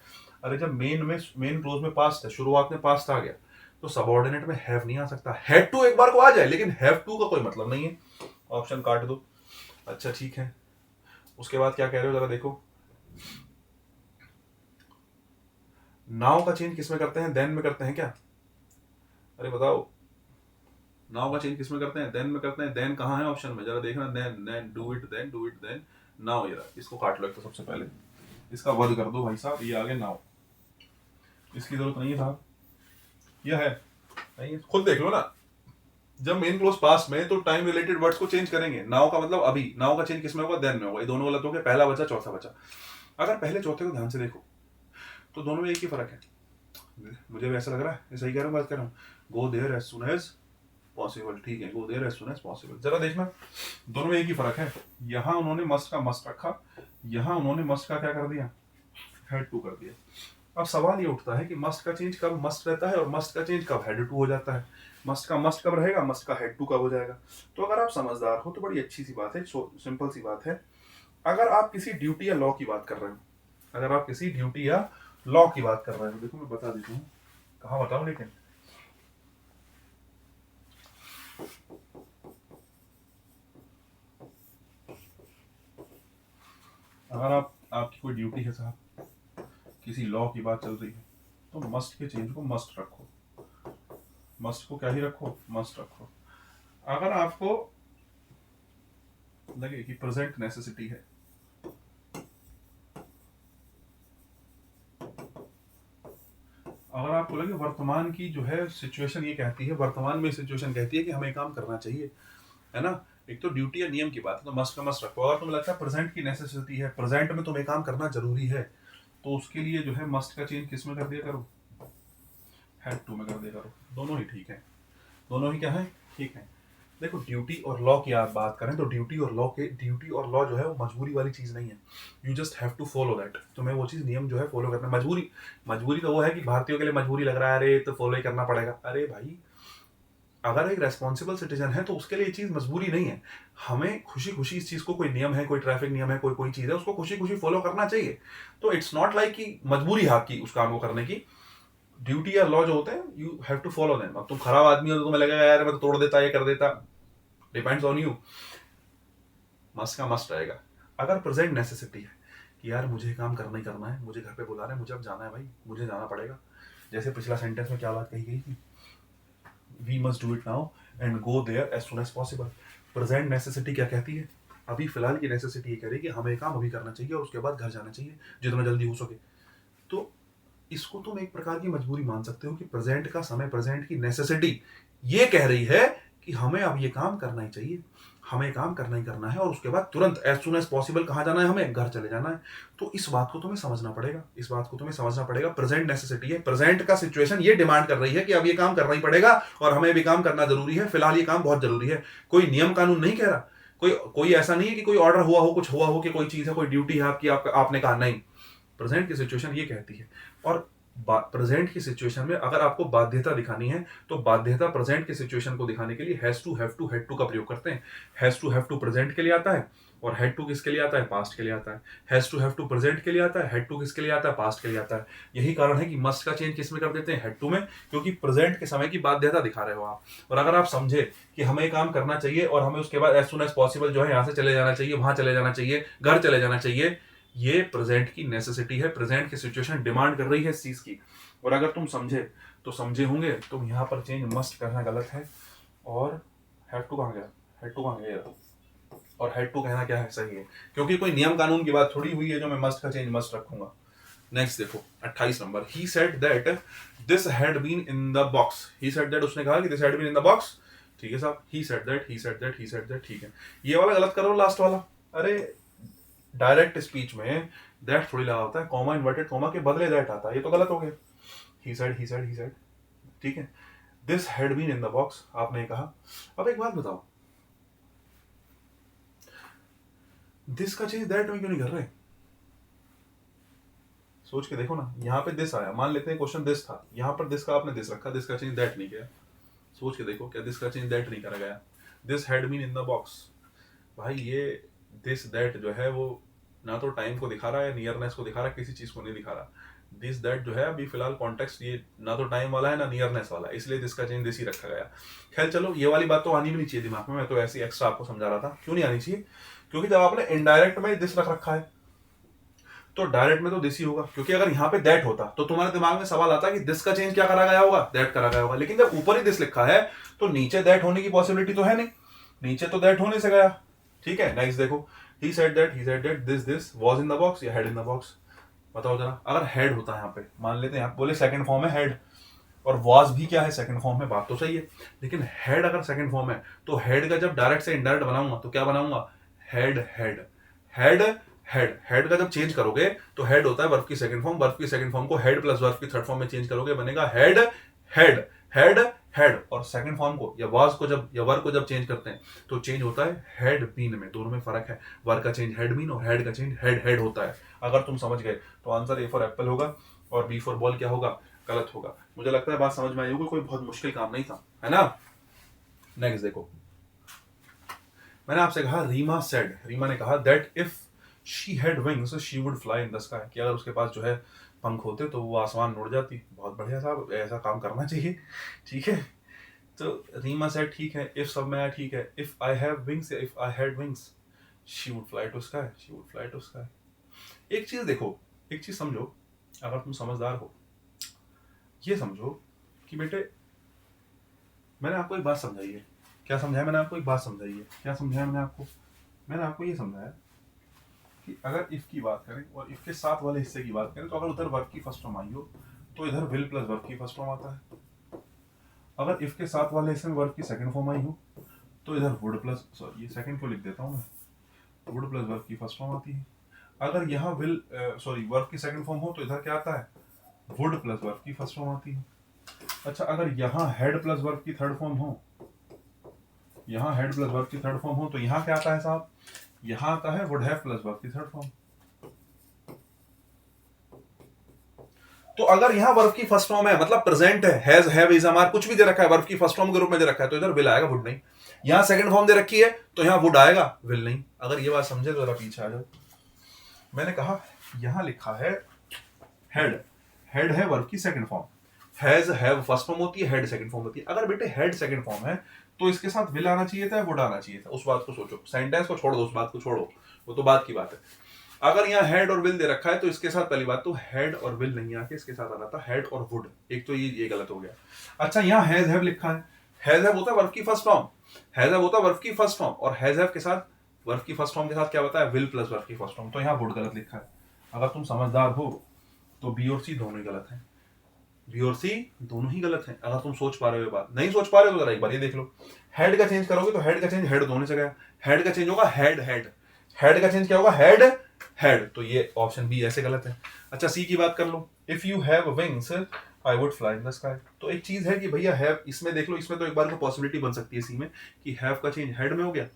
अरे जब मेन क्लोज में पास्ट है, शुरुआत में पास्ट आ गया, तो सबऑर्डिनेट में हैव नहीं आ सकता। हैड टू एक बार को आ जाए, लेकिन हैव टू का कोई मतलब नहीं है। ऑप्शन काट दो। अच्छा ठीक है, उसके बाद क्या कह रहे हो जरा देखो। नाउ का चेंज किस में करते हैं? देन में करते हैं क्या? अरे बताओ, नाउ का चेंज किस में करते हैं? देन में करते हैं। देन कहाँ है ऑप्शन में? जरा देखना। Then then do it then, do it then now. ये इसको काट लो एक तो सबसे पहले, इसका वध कर दो भाई साहब। ये आगे नाउ, इसकी जरूरत नहीं है साहब, यह है नहीं है, खुद देख लो ना। जब मेन क्लोज पास्ट में, तो टाइम रिलेटेड वर्ड्स को चेंज करेंगे। नाउ का मतलब अभी, नाउ का चेंज किस में होगा? देन में होगा। ये दोनों गलत हो गए, पहला बचा चौथा बचा। अगर पहले चौथे को ध्यान से देखो तो दोनों में एक ही फर्क है। मुझे भी ऐसा लग रहा है, सही कह रहा हूँ, बात कर रहा हूँ। Go there as soon as possible, ठीक है, go there as soon as possible. जरा देखना, दोनों में एक ही फर्क है। यहाँ उन्होंने मस्ट का मस्ट रखा, यहाँ उन्होंने मस्ट का क्या कर दिया? हैड टू कर दिया। अब सवाल ये उठता है कि मस्ट का चेंज कब मस्ट रहता है और मस्ट का चेंज कब हैड टू हो जाता है? मस्ट का मस्ट कब रहेगा? मस्ट का हैड टू कब हो जाएगा? तो अगर आप समझदार हो तो बड़ी अच्छी सी बात है, सिंपल सी बात है। अगर आप किसी ड्यूटी या लॉ की बात कर रहे हो, अगर आप किसी ड्यूटी या लॉ की बात कर रहे हो, देखो मैं बता देता हूँ, कहाँ बताऊँ, लेकिन अगर आपकी कोई ड्यूटी है साहब, किसी लॉ की बात चल रही है, तो मस्ट के चेंज को मस्ट रखो, मस्ट को क्या ही रखो, मस्ट रखो। अगर आपको लगे कि प्रेजेंट नेसेसिटी है, अगर आपको लगे वर्तमान की जो है सिचुएशन ये कहती है, वर्तमान में सिचुएशन कहती है कि हमें काम करना चाहिए, है ना, एक तो ड्यूटी या नियम की बात है, तो मस्ट का मस्ट रखो। अगर तुम्हें लगता है प्रेजेंट की नेसेसिटी है, प्रेजेंट में तुम्हें काम करना जरूरी है, तो उसके लिए जो है मस्ट का चेंज किस में कर दिया करो, हैड टू में कर दिया करो। दोनों ही ठीक है, दोनों ही क्या है, ठीक है। देखो ड्यूटी और लॉ की आप बात करें तो ड्यूटी और लॉ जो है वो मजबूरी वाली चीज नहीं है, you just have to follow that. तुम्हें वो चीज नियम जो है फॉलो करना, मजबूरी तो वो है कि भारतीयों के लिए मजबूरी लग रहा है, अरे तो फॉलो ही करना पड़ेगा। अरे भाई अगर एक रेस्पॉन्सिबल सिटीजन है तो उसके लिए ये चीज मजबूरी नहीं है, हमें खुशी खुशी इस चीज को, कोई नियम है, कोई ट्रैफिक नियम है, कोई चीज है, उसको खुशी खुशी फॉलो करना चाहिए। तो इट्स नॉट लाइक कि मजबूरी है आपकी उस काम को करने की। ड्यूटी या लॉ जो होते हैं you have to follow them. अब तुम खराब आदमी हो तो तुम्हें लगेगा यार मैं तो तोड़ देता, ये कर देता, डिपेंड्स ऑन यू। मस्ट का मस्ट रहेगा। अगर प्रेजेंट नेसेसिटी है कि यार मुझे काम करना ही करना है, मुझे घर पे बुला रहे हैं, मुझे अब जाना है भाई, मुझे जाना पड़ेगा, जैसे पिछला सेंटेंस में क्या बात कही गई थी, we must do it now and go there as soon as possible. Present necessity क्या कहती है, अभी फिलहाल की नेसेसिटी ये कह रही है कि हमें काम अभी करना चाहिए और उसके बाद घर जाना चाहिए जितना जल्दी हो सके। तो इसको तुम एक प्रकार की मजबूरी मान सकते हो कि प्रेजेंट का समय, प्रेजेंट की नेसेसिटी ये कह रही है कि हमें अब ये काम करना ही चाहिए, हमें काम करना ही करना है और उसके बाद तुरंत एज सुन एज पॉसिबल कहाँ जाना है, हमें घर चले जाना है। तो इस बात को तुम्हें समझना पड़ेगा, इस बात को तुम्हें समझना पड़ेगा। प्रेजेंट नेसेसिटी है, प्रेजेंट का सिचुएशन ये डिमांड कर रही है कि अब ये काम करना ही पड़ेगा और हमें भी काम करना जरूरी है, फिलहाल ये काम बहुत जरूरी है। कोई नियम कानून नहीं कह रहा, कोई ऐसा नहीं है कि कोई ऑर्डर हुआ हो, कुछ हुआ हो कि कोई चीज है, कोई ड्यूटी है आपकी, आपने कहा नहीं। प्रेजेंट की सिचुएशन ये कहती है। और प्रेजेंट की सिचुएशन में अगर आपको बाध्यता दिखानी है तो बाध्यता प्रेजेंट की सिचुएशन को दिखाने के लिए has to, have to, had to का प्रयोग करते हैं। Has to have to present के लिए आता है और हैड टू किसके लिए आता है, पास्ट के लिए आता है। Has to have to present के लिए आता है, हैड टू किसके लिए आता है, पास्ट के लिए आता है। यही कारण है कि मस्ट का चेंज किस में कर देते हैं, हैड टू में, क्योंकि प्रेजेंट के समय की बाध्यता दिखा रहे हो आप। और अगर आप समझे कि हमें काम करना चाहिए और हमें उसके बाद एज सुन एज पॉसिबल जो है यहाँ से चले जाना चाहिए, वहां चले जाना चाहिए, घर चले जाना चाहिए, ये प्रेजेंट की नेसेसिटी है, प्रेजेंट की सिचुएशन डिमांड कर रही है इस चीज की। और अगर तुम समझे तो समझे होंगे, तुम यहाँ पर चेंज मस्ट करना गलत है और हैव टू कहाँ गया, हैड टू कहाँ गया, और हैड टू कहना क्या है, सही है, क्योंकि कोई नियम कानून की बात थोड़ी हुई है जो मैं मस्ट का चेंज मस्ट रखूंगा। नेक्स्ट देखो 28 नंबर, he said that this had been in the box. He said that, उसने कहा कि this had been in the box, ठीक है साहब। He said that, he said that, he said that, ठीक है। ये वाला गलत करो, लास्ट वाला। अरे डायरेक्ट स्पीच में दैट थोड़ी लगा होता है, कॉमा इन्वर्टेड कॉमा के बदले दैट आता है, ये तो गलत हो गया। He said, he said, he said, ठीक है। This had been in the box आपने कहा। अब एक बात बताओ, दिस का चेंज दैट में क्यों नहीं कर रहे? सोच के देखो ना, यहाँ पे दिस आया, मान लेते हैं क्वेश्चन दिस था, यहाँ पर दिस का आपने दिस रखा, दिस का चेंज दैट नहीं किया। सोच के देखो, क्या दिस का चेंज दैट नहीं करा गया? This had been in the box, भाई ये दिस दैट जो है वो ना तो टाइम को दिखा रहा है, नियरनेस को दिखा रहा है, किसी चीज को नहीं दिखा रहा। दिस दैट जो है अभी फिलहाल कॉन्टेक्स्ट ये ना तो टाइम वाला है ना नियरनेस वाला है, इसलिए दिस का चेंज दिस ही रखा गया। खैर चलो, ये वाली बात तो आनी भी नहीं चाहिए दिमाग में, मैं तो ऐसे एक्स्ट्रा आपको समझा रहा था। क्यों नहीं आनी चाहिए? क्योंकि जब आपने इनडायरेक्ट में दिस रख रखा है तो डायरेक्ट में तो दिस ही होगा, क्योंकि अगर यहाँ पे दैट होता तो तुम्हारे दिमाग में सवाल आता कि दिस का चेंज क्या करा गया होगा, दैट करा गया होगा। लेकिन जब ऊपर ही दिस लिखा है तो नीचे दैट होने की पॉसिबिलिटी तो है नहीं, नीचे तो दैट होने से गया, ठीक है। नेक्स्ट देखो, he said that this was in the box या head in the box, बताओ जरा। अगर हेड होता है यहाँ पे, मान लेते हैं आप बोले सेकंड फॉर्म है हेड, और वॉज भी क्या है, सेकंड फॉर्म में, बात तो सही है। लेकिन हेड अगर सेकंड फॉर्म है तो हेड का जब डायरेक्ट से इनडायरेक्ट बनाऊंगा तो क्या बनाऊंगा, head head head head. Head का जब चेंज करोगे तो हेड होता है वर्ब की सेकंड फॉर्म, वर्ब की सेकंड फॉर्म को हेड प्लस वर्ब की थर्ड फॉर्म में चेंज करोगे, बनेगा हेड हेड हेड हेड। और सेकंड फॉर्म को या वाज को जब या वर्ब को जब चेंज करते हैं तो चेंज होता है हेड बीन में, दोनों में फर्क है। वर्ब का चेंज हेड बीन और हेड का चेंज हेड हेड होता है। अगर तुम समझ गए तो आंसर ए फॉर एप्पल होगा और बी फॉर बॉल क्या होगा, गलत होगा। मुझे लगता है बात समझ में आई होगी, कोई बहुत मुश्किल काम नहीं था, है ना। नेक्स्ट देखो, मैंने आपसे कहा रीमा सेड, रीमा ने कहा that if she had wings she would fly in the sky, कि अगर उसके पास जो है पंख होते तो वो आसमान में उड़ जाती। बहुत बढ़िया साहब, ऐसा काम करना चाहिए, ठीक है। तो रीमा सेड, ठीक है, इफ सब में आया, ठीक है। इफ आई हैव विंग्स या if I had wings she would fly to sky, she would fly to sky. एक चीज देखो, एक चीज समझो, अगर तुम समझदार हो, ये समझो कि बेटे मैंने आपको एक बात समझाई है। क्या समझाया मैंने आपको? एक बात समझाई है। क्या समझाया मैंने आपको ये समझाया कि अगर इफ की बात करें और इफ के साथ वाले हिस्से की बात करें, तो अगर उधर वर्ब की फर्स्ट फॉर्म आई हो तो इधर विल प्लस वर्ब की फर्स्ट फॉर्म आता है। अगर इफ के साथ वाले हिस्से में वर्ब की सेकंड फॉर्म आई हो तो इधर वुड प्लस, सॉरी ये सेकंड को लिख देता हूँ मैं, वुड प्लस वर्ब की फर्स्ट फॉर्म आती है। अगर यहाँ विल सॉरी वर्ब की सेकंड फॉर्म हो तो इधर क्या आता है? वुड प्लस वर्ब की फर्स्ट फॉर्म आती है। अच्छा, अगर यहाँ हेड प्लस वर्ब की थर्ड फॉर्म हो, यहाँ हेड प्लस वर्ब की थर्ड फॉर्म हो तो यहाँ क्या आता है साहब? यहाँ आता है वुड हैव प्लस वर्ब की थर्ड फॉर्म। तो अगर यहाँ वर्ब की फर्स्ट फॉर्म है, मतलब प्रेजेंट है, हैज हैव इज हमार कुछ भी दे रखा है, वर्ब की फर्स्ट फॉर्म के रूप में दे रखा है, तो इधर विल आएगा, वुड नहीं। यहाँ सेकंड फॉर्म दे रखी है तो यहाँ वुड आएगा, विल नहीं। अगर ये बात समझे तो जरा पीछे आ जाओ। मैंने कहा यहाँ लिखा है हेड, हेड है वर्ब की second form, has have first form होती है, हेड सेकंड फॉर्म होती है। अगर बेटे हेड सेकंड फॉर्म है तो इसके साथ विल आना चाहिए था, वुड आना चाहिए था। उस बात को सोचो, सेंटेंस को छोड़ दो, उस बात को छोड़ो, वो तो बात की बात है। अगर यहाँ हेड और विल दे रखा है तो इसके साथ पहली बात तो हेड और विल नहीं आके इसके साथ आना था हेड और वुड। एक तो ये गलत हो गया। अच्छा, यहाँ हैज हैव लिखा है, हैज हैव होता है वर्ब की फर्स्ट फॉर्म, हैज हैव होता है वर्ब की फर्स्ट फॉर्म, और हैज हैव के साथ वर्ब की फर्स्ट फॉर्म के साथ क्या होता है? विल प्लस वर्ब की फर्स्ट फॉर्म। तो यहाँ वुड गलत लिखा है। अगर तुम समझदार हो तो बी और सी दोनों ही गलत है, बी और सी दोनों ही गलत है। अगर तुम सोच पा रहे हो बात, नहीं सोच पा रहे हो तो जरा एक बार ये देख लो। हेड का चेंज करोगे तो हेड का चेंज हेड दोनों से गया, हेड का चेंज होगा हेड हेड, हेड का चेंज क्या होगा? Head head. तो ये ऑप्शन बी ऐसे गलत है। अच्छा, सी की बात कर लो, if you have wings I would fly in the sky. तो एक चीज है कि भैया हैव, इसमें देख लो, इसमें तो एक बार को पॉसिबिलिटी बन सकती है सी में कि हैव का चेंज हेड में हो गया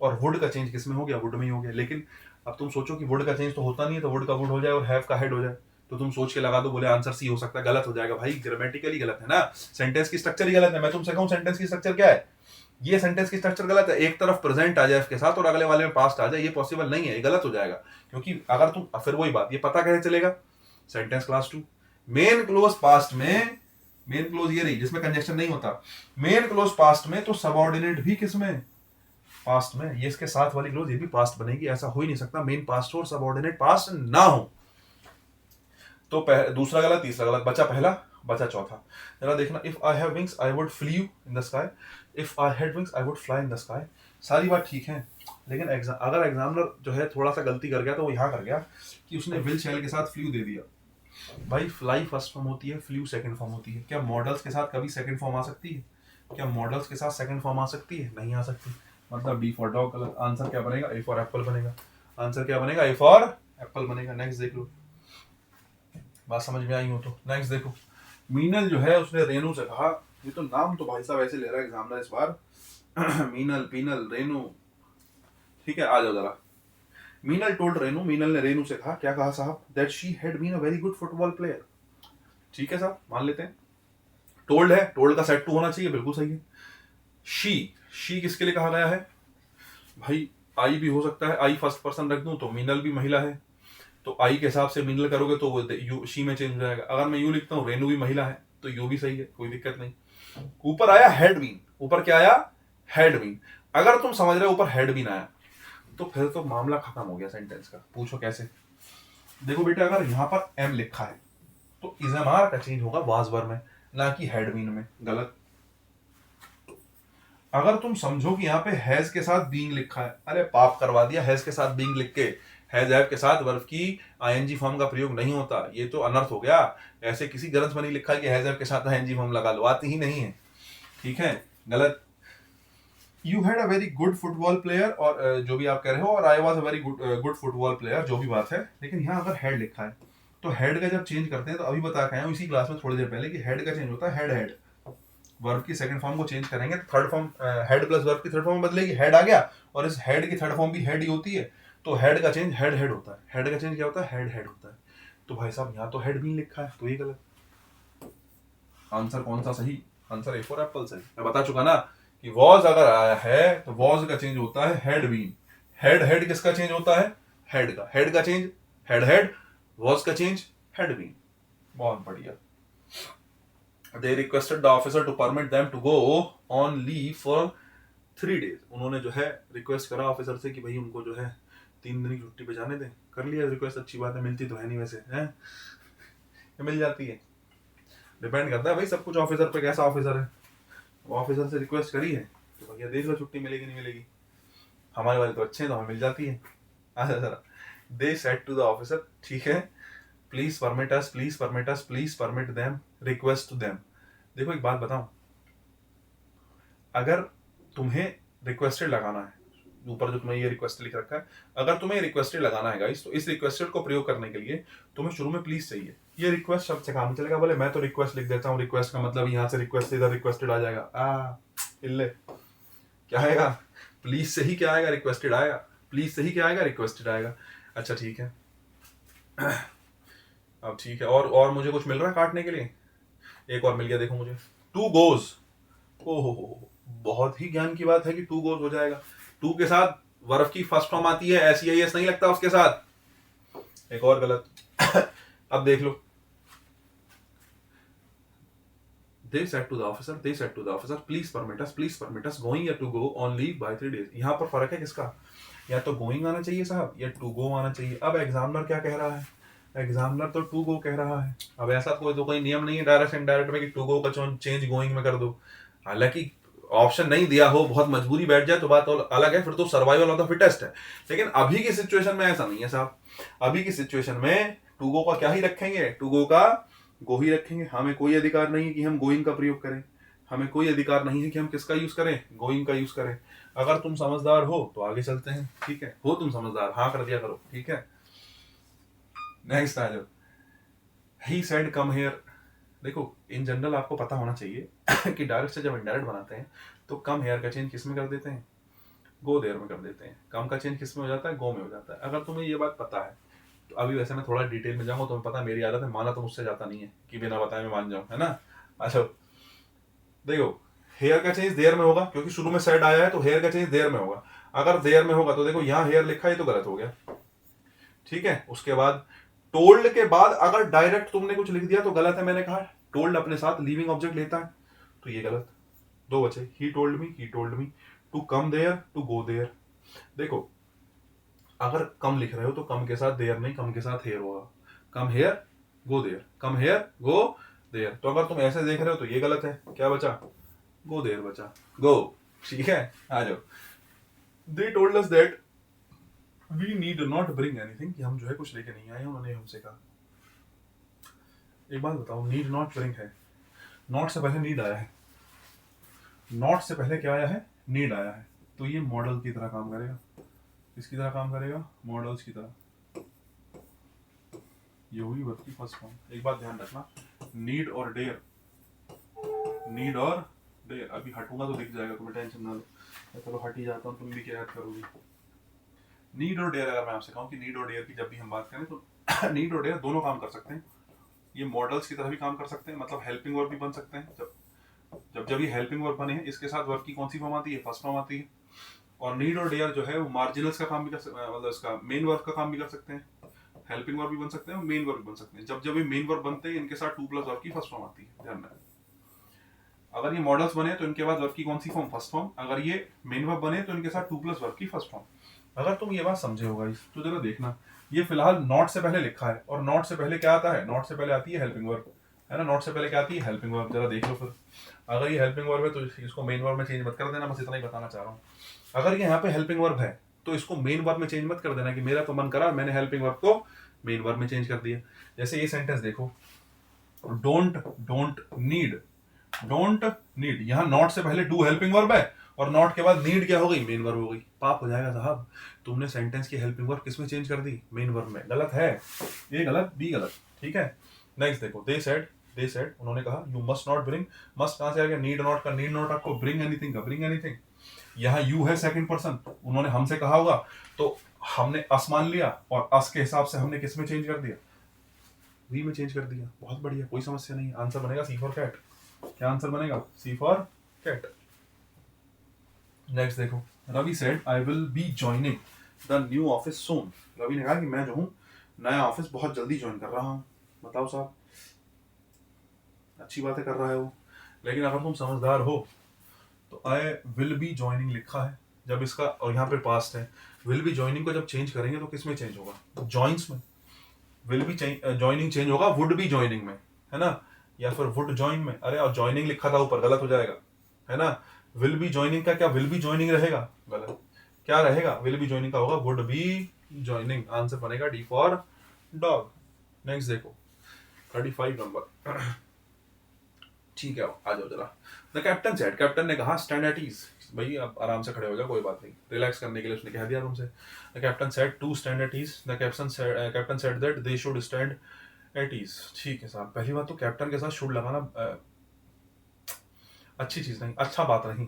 और वुड का चेंज किस में हो गया? वुड में ही हो गया। लेकिन अब तुम सोचो कि वुड का चेंज तो होता नहीं है, तो वुड का वुड हो जाए और हैव का हेड हो जाए, तो तुम सोच के लगा दो, बोले आंसर सी हो सकता है। गलत हो जाएगा भाई, ग्रामेटिकली गलत है ना, सेंटेंस की स्ट्रक्चर ही गलत है। मैं तुमसे कहूं सेंटेंस की स्ट्रक्चर क्या है? ये सेंटेंस की स्ट्रक्चर गलत है। एक तरफ प्रेजेंट आ जाए के साथ और अगले वाले में पास्ट आ जाए, ये पॉसिबल नहीं है, ये गलत हो जाएगा। क्योंकि अगर तुम, फिर वही बात, ये पता कैसे चलेगा? Sentence class 2 main close past में, मेन क्लोज ये रही जिसमें कंजक्शन नहीं होता, मेन क्लोज पास्ट में तो सबऑर्डिनेट भी किसमें? पास्ट में। ये इसके साथ वाली क्लोज ये भी पास्ट बनेगी, ऐसा हो ही नहीं सकता मेन पास्ट हो और सबऑर्डिनेट पास्ट ना हो। तो दूसरा गलत, तीसरा गलत, बचा पहला, बचा चौथा। जरा देखना, if I have wings I would flee in the sky, if I had wings I would fly in the sky. सारी बात ठीक है, लेकिन अगर एग्जामिनर जो है थोड़ा सा गलती कर गया तो वो यहाँ कर गया कि उसने विल शैल के साथ फ्लू दे दिया। भाई फ्लाई फर्स्ट फॉर्म होती है, फ्लू सेकंड फॉर्म होती है। क्या मॉडल्स के साथ कभी सेकंड फॉर्म आ सकती है? क्या मॉडल्स के साथ सेकंड फॉर्म आ सकती है? नहीं आ सकती। मतलब डी फॉर डॉग गलत। आंसर क्या बनेगा? ए फॉर एप्पल बनेगा। आंसर क्या बनेगा? ए फॉर एप्पल बनेगा। नेक्स्ट देख लो, बात समझ में आई हो तो। नेक्स्ट देखो, मीनल जो है उसने रेनू से कहा, ये तो नाम तो भाई साहब ऐसे ले रहा है एग्जामिनर इस बार मीनल, पीनल, रेनू, ठीक है, आ जाओ जरा। मीनल टोल्ड रेनू, मीनल ने रेनू से कहा, क्या कहा साहब? That she had been a very good football player. ठीक है साहब, मान लेते हैं। टोल्ड है, टोल्ड का सेट टू होना चाहिए, बिल्कुल सही है। शी किसके लिए कहा गया है? भाई आई भी हो सकता है, आई फर्स्ट पर्सन रख दूं तो मीनल भी महिला है, तो आई के हिसाब से मीनल करोगे तो वो यू शी में चेंज हो जाएगा। अगर मैं यू लिखता हूँ रेनू भी महिला है तो यू भी सही है, कोई दिक्कत नहीं। ऊपर आया हेड बीन, ऊपर क्या आया? Had been. अगर तुम समझ रहे हो ऊपर हेड बीन आया तो फिर तो मामला खत्म हो गया सेंटेंस का। पूछो कैसे? देखो बेटा, अगर यहाँ पर एम लिखा है तो इजमार का चेंज होगा वाज वर्ब में, ना कि हेड बीन में। गलत। अगर तुम समझो कि यहाँ पे हैज के साथ बीइंग लिखा है, अरे पाप करवा दिया, हैज के साथ बीइंग लिख के। हैज हैव के साथ वर्ब की आईएनजी फॉर्म का प्रयोग नहीं होता, ये तो अनर्थ हो गया। ऐसे किसी ग्रंथ में नहीं लिखा है कि हैज हैव के साथ आईएनजी फॉर्म लगा लो, आती ही नहीं है। ठीक है, गलत। You had a very good football player, और जो भी आप कह रहे हो, और I was a very good football player, जो भी बात है। लेकिन यहाँ अगर हेड लिखा है तो हेड का जब चेंज करते हैं, तो अभी बता के आया हूँ इसी क्लास में थोड़ी देर पहले कि हेड का चेंज होता है हेड हेड। वर्ब की सेकंड फॉर्म को चेंज करेंगे तो third form, head plus verb की थर्ड फॉर्म में बदलेगी, हेड आ गया, और इस हेड की थर्ड फॉर्म भी हेड ही होती है, तो हेड का चेंज हेड हेड होता है। हेड का चेंज क्या होता है? हेड हेड होता है। तो भाई साहब यहाँ तो हेड भी लिखा है, तो ये गलत। आंसर कौन सा सही? आंसर ए फॉर एप्पल सही। मैं बता चुका ना कि वॉज अगर आया है तो वॉज का चेंज होता है हेड बीन। हेड हेड किसका चेंज होता है? हेड का। हेड का चेंज हेड हेड, वॉज का चेंज हेड बीन। बहुत बढ़िया। They requested the officer to permit them to go on leave for 3 days. उन्होंने जो है रिक्वेस्ट करा ऑफिसर से कि भाई उनको जो है 3 दिन की छुट्टी पे जाने दें, कर लिया रिक्वेस्ट, अच्छी बात है, मिलती तो है नहीं वैसे हैं, मिल जाती है, डिपेंड करता है भाई सब कुछ ऑफिसर पे, कैसा ऑफिसर है। ऑफिसर से रिक्वेस्ट करी है तो भैया देख लो छुट्टी मिलेगी नहीं मिलेगी, हमारे वाले तो अच्छे हैं तो हमें मिल जाती है। अच्छा जरा, they said to the officer, ठीक है, please permit us, please permit us, please permit them, request to them. देखो एक बात बताऊं, अगर तुम्हें रिक्वेस्टेड लगाना है, ऊपर जो तुम्हें ये रिक्वेस्ट लिख रखा है, अगर तुम्हें रिक्वेस्टेड लगाना है गाइस, तो इस रिक्वेस्टेड को प्रयोग करने के लिए तुम्हें शुरू में प्लीज चाहिए। ये रिक्वेस्ट शब्द से काम चलेगा, बोले मैं तो रिक्वेस्ट लिख देता हूँ, रिक्वेस्ट का मतलब यहाँ से रिक्वेस्ट इधर रिक्वेस्टेड आ जाएगा, इल्ले क्या आएगा, प्लीज से ही क्या आएगा, रिक्वेस्टेड आएगा, प्लीज से ही क्या आएगा, रिक्वेस्टेड आएगा। अच्छा ठीक है, अब ठीक है, और मुझे कुछ मिल रहा है काटने के लिए, एक और मिल गया देखो मुझे, टू गोज, ओहो बहुत ही ज्ञान की बात है कि टू गोज हो जाएगा, टू के साथ वर्ब की फर्स्ट फॉर्म आती है, SEIS नहीं लगता उसके साथ, एक और गलत अब देख लो, they said to the officer please permit us going या to go on leave by 3 days। यहाँ पर फर्क है किसका, या तो गोइंग आना चाहिए साहब या टू गो आना चाहिए। अब एग्जामिनर क्या कह रहा है, एग्जामिनर तो टू गो कह रहा है। अब ऐसा कोई नियम नहीं है डायरेक्ट इनडायरेक्ट में कि टू गो का चेंज गोइंग में कर दो, हालांकि ऑप्शन नहीं दिया हो, बहुत मजबूरी बैठ जाए तो बात अलग है, फिर तो सर्वाइवल ऑफ द फिटेस्ट है। लेकिन अभी की सिचुएशन में ऐसा नहीं है साहब, अभी की सिचुएशन में टू गो का क्या ही रखेंगे, टू गो का गो ही रखेंगे। हमें कोई अधिकार नहीं है कि हम गोइंग का प्रयोग करें, हमें कोई अधिकार नहीं है कि हम किसका यूज करें, गोइंग का यूज करें। अगर तुम समझदार हो तो आगे चलते हैं, ठीक है, हो तुम समझदार, हाँ कर दिया करो, ठीक है। नेक्स्ट आ जाओ, ही सेड कम हियर। देखो इन जनरल आपको पता होना चाहिए कि डायरेक्ट से जब इनडायरेक्ट बनाते हैं तो कम हेयर का चेंज किस में कर देते हैं, गो देयर में कर देते हैं, कम का चेंज किस में हो जाता है, गो में हो जाता है। अगर तुम्हें ये बात पता है तो अभी वैसे मैं थोड़ा डिटेल में जाऊंगा, तुम्हें पता है मेरी आदत है, माना तो मुझसे जाता नहीं है कि बिना बताए मैं मान जाऊं, है ना। अच्छा देखो, हेयर का चेंज देयर में होगा क्योंकि शुरू में सेड आया है, तो हेयर का चेंज देयर में होगा। अगर देयर में होगा तो देखो यहाँ हेयर लिखा है तो गलत हो गया, ठीक है। उसके बाद टोल्ड के बाद अगर डायरेक्ट तुमने कुछ लिख दिया तो गलत है, मैंने कहा टोल्ड अपने साथ लिविंग ऑब्जेक्ट लेता है तो ये गलत, दो बचे, he told me to come there, to go there. देखो अगर कम लिख रहे हो तो कम के साथ देयर नहीं, कम के साथ हेयर होगा, come here go there, come here go there. तो अगर तुम ऐसे देख रहे हो तो ये गलत है, क्या बचा, गो देयर बचा, गो, ठीक है। आ जाओ, they told us that we need not bring anything, कि हम जो है कुछ लेके नहीं आए, उन्होंने हमसे कहा। एक बात बताओ, नीड नॉट ब्रिंग है, नॉट से पहले नीड आया है, नॉट से पहले क्या आया है, नीड आया है, तो ये मॉडल की तरह काम करेगा, किसकी तरह काम करेगा, मॉडल्स की तरह। ये हुई वर्ब की फर्स्ट फॉर्म। एक बात ध्यान रखना, नीड और डेयर, नीड और डेयर, अभी हटूंगा तो दिख जाएगा, तुम्हें टेंशन ना लो, मैं चलो हट ही जाता हूँ, तुम भी क्या याद करोगी। नीड और डेयर, अगर मैं आपसे कहूँ कि नीड और डेयर की जब भी हम बात करें तो नीड और डेयर दोनों काम कर सकते हैं, ये मॉडल्स की तरह भी काम कर सकते हैं, मतलब हेल्पिंग वर्ब भी बन सकते हैं। जब ये हेल्पिंग वर्ब बने हैं, इसके साथ वर्ब की कौन सी फॉर्म आती है, फर्स्ट फॉर्म आती है। और नीड और डेयर जो है वो मार्जिनल्स का काम भी कर सकते हैं, मतलब इसका मेन वर्ब का काम भी कर सकते हैं, हेल्पिंग वर्ब भी बन सकते हैं और मेन वर्ब भी बन सकते हैं। जब ये मेन वर्ब बनते हैं इनके साथ टू प्लस वर्ब की फर्स्ट फॉर्म आती है, ध्यान रखना। अगर ये मॉडल्स बने तो इनके बाद वर्ब की कौन सी फॉर्म, फर्स्ट फॉर्म। अगर ये मेन वर्ब बने तो इनके साथ टू प्लस वर्ब की फर्स्ट फॉर्म। अगर तुम ये बात समझे होगा तो जरा देखना, ये फिलहाल नॉट से पहले लिखा है, और नॉट से पहले क्या आता है, नॉट से पहले आती है हेल्पिंग वर्ब, है ना, नॉट से पहले क्या आती है, हेल्पिंग वर्ब। जरा देख लो फिर, अगर ये हेल्पिंग वर्ब है तो इसको मेन वर्ब में चेंज मत कर देना, बस इतना ही बताना चाह रहा हूँ। अगर ये यहाँ पे हेल्पिंग वर्ब है तो इसको मेन वर्ब में चेंज मत कर देना कि मेरा तो मन करा मैंने हेल्पिंग वर्ब को मेन वर्ब में चेंज कर दिया। जैसे ये सेंटेंस देखो, डोंट नीड, यहाँ नॉट से पहले डू हेल्पिंग वर्ब है और नॉट के बाद नीड क्या हो गई, मेन वर्ब हो गई। पाप हो जाएगा साहब, तुमने सेंटेंस की हेल्पिंग वर्ब किस में चेंज कर दी, मेन वर्ब में। गलत है, ए गलत, बी गलत, ठीक है। नेक्स्ट देखो, दे सेड उन्होंने कहा, you must not bring, must कहां से आ गया, नीड नॉट का, नीड नॉट आपको ब्रिंग एनीथिंग का, ब्रिंग एनीथिंग। यहाँ यू है सेकंड पर्सन, उन्होंने हमसे कहा होगा तो हमने अस मान लिया, और अस के हिसाब से हमने किस में चेंज कर दिया, वी में चेंज कर दिया। बहुत बढ़िया, कोई समस्या नहीं। आंसर बनेगा सी फॉर कैट। क्या आंसर बनेगा, सी फॉर कैट। नेक्स्ट देखो, Ravi said I will be joining the new office soon. Ravi ने कहा कि मैं जो हूँ नया ऑफिस बहुत जल्दी ज्वाइन कर रहा हूँ। बताओ साहब, अच्छी बातें कर रहा है वो, लेकिन अगर तुम समझदार हो तो आई विल बी ज्वाइनिंग लिखा है, जब इसका और यहाँ पे पास्ट है, विल बी जॉइनिंग को जब चेंज करेंगे तो किस में चेंज होगा? जॉइंस में। विल बी जॉइनिंग चेंज होगा वुड बी जॉइनिंग में, है ना, या फिर वुड जॉइन में। अरे और जॉइनिंग लिखा था ऊपर, गलत हो जाएगा, है ना। विल बी जॉइनिंग का क्या विल बी जॉइनिंग रहेगा? गलत। क्या रहेगा? विल बी जॉइनिंग का होगा वुड बी जॉइनिंग। आंसर बनेगा डी फॉर डॉग। नेक्स्ट देखो 35 नंबर। ठीक है, आ जाओ जरा। द कैप्टन सेड, कैप्टन ने कहा स्टैंड एट ईज, भाई आप आराम से खड़े हो जाओ, कोई बात नहीं, रिलैक्स करने के लिए उसने कह दिया तुमसे। The captain said to stand at ease, the captain said that they should stand at ease. ठीक है साहब, पहली बात तो कैप्टन के साथ शुड लगाना अच्छी चीज नहीं, अच्छा बात नहीं,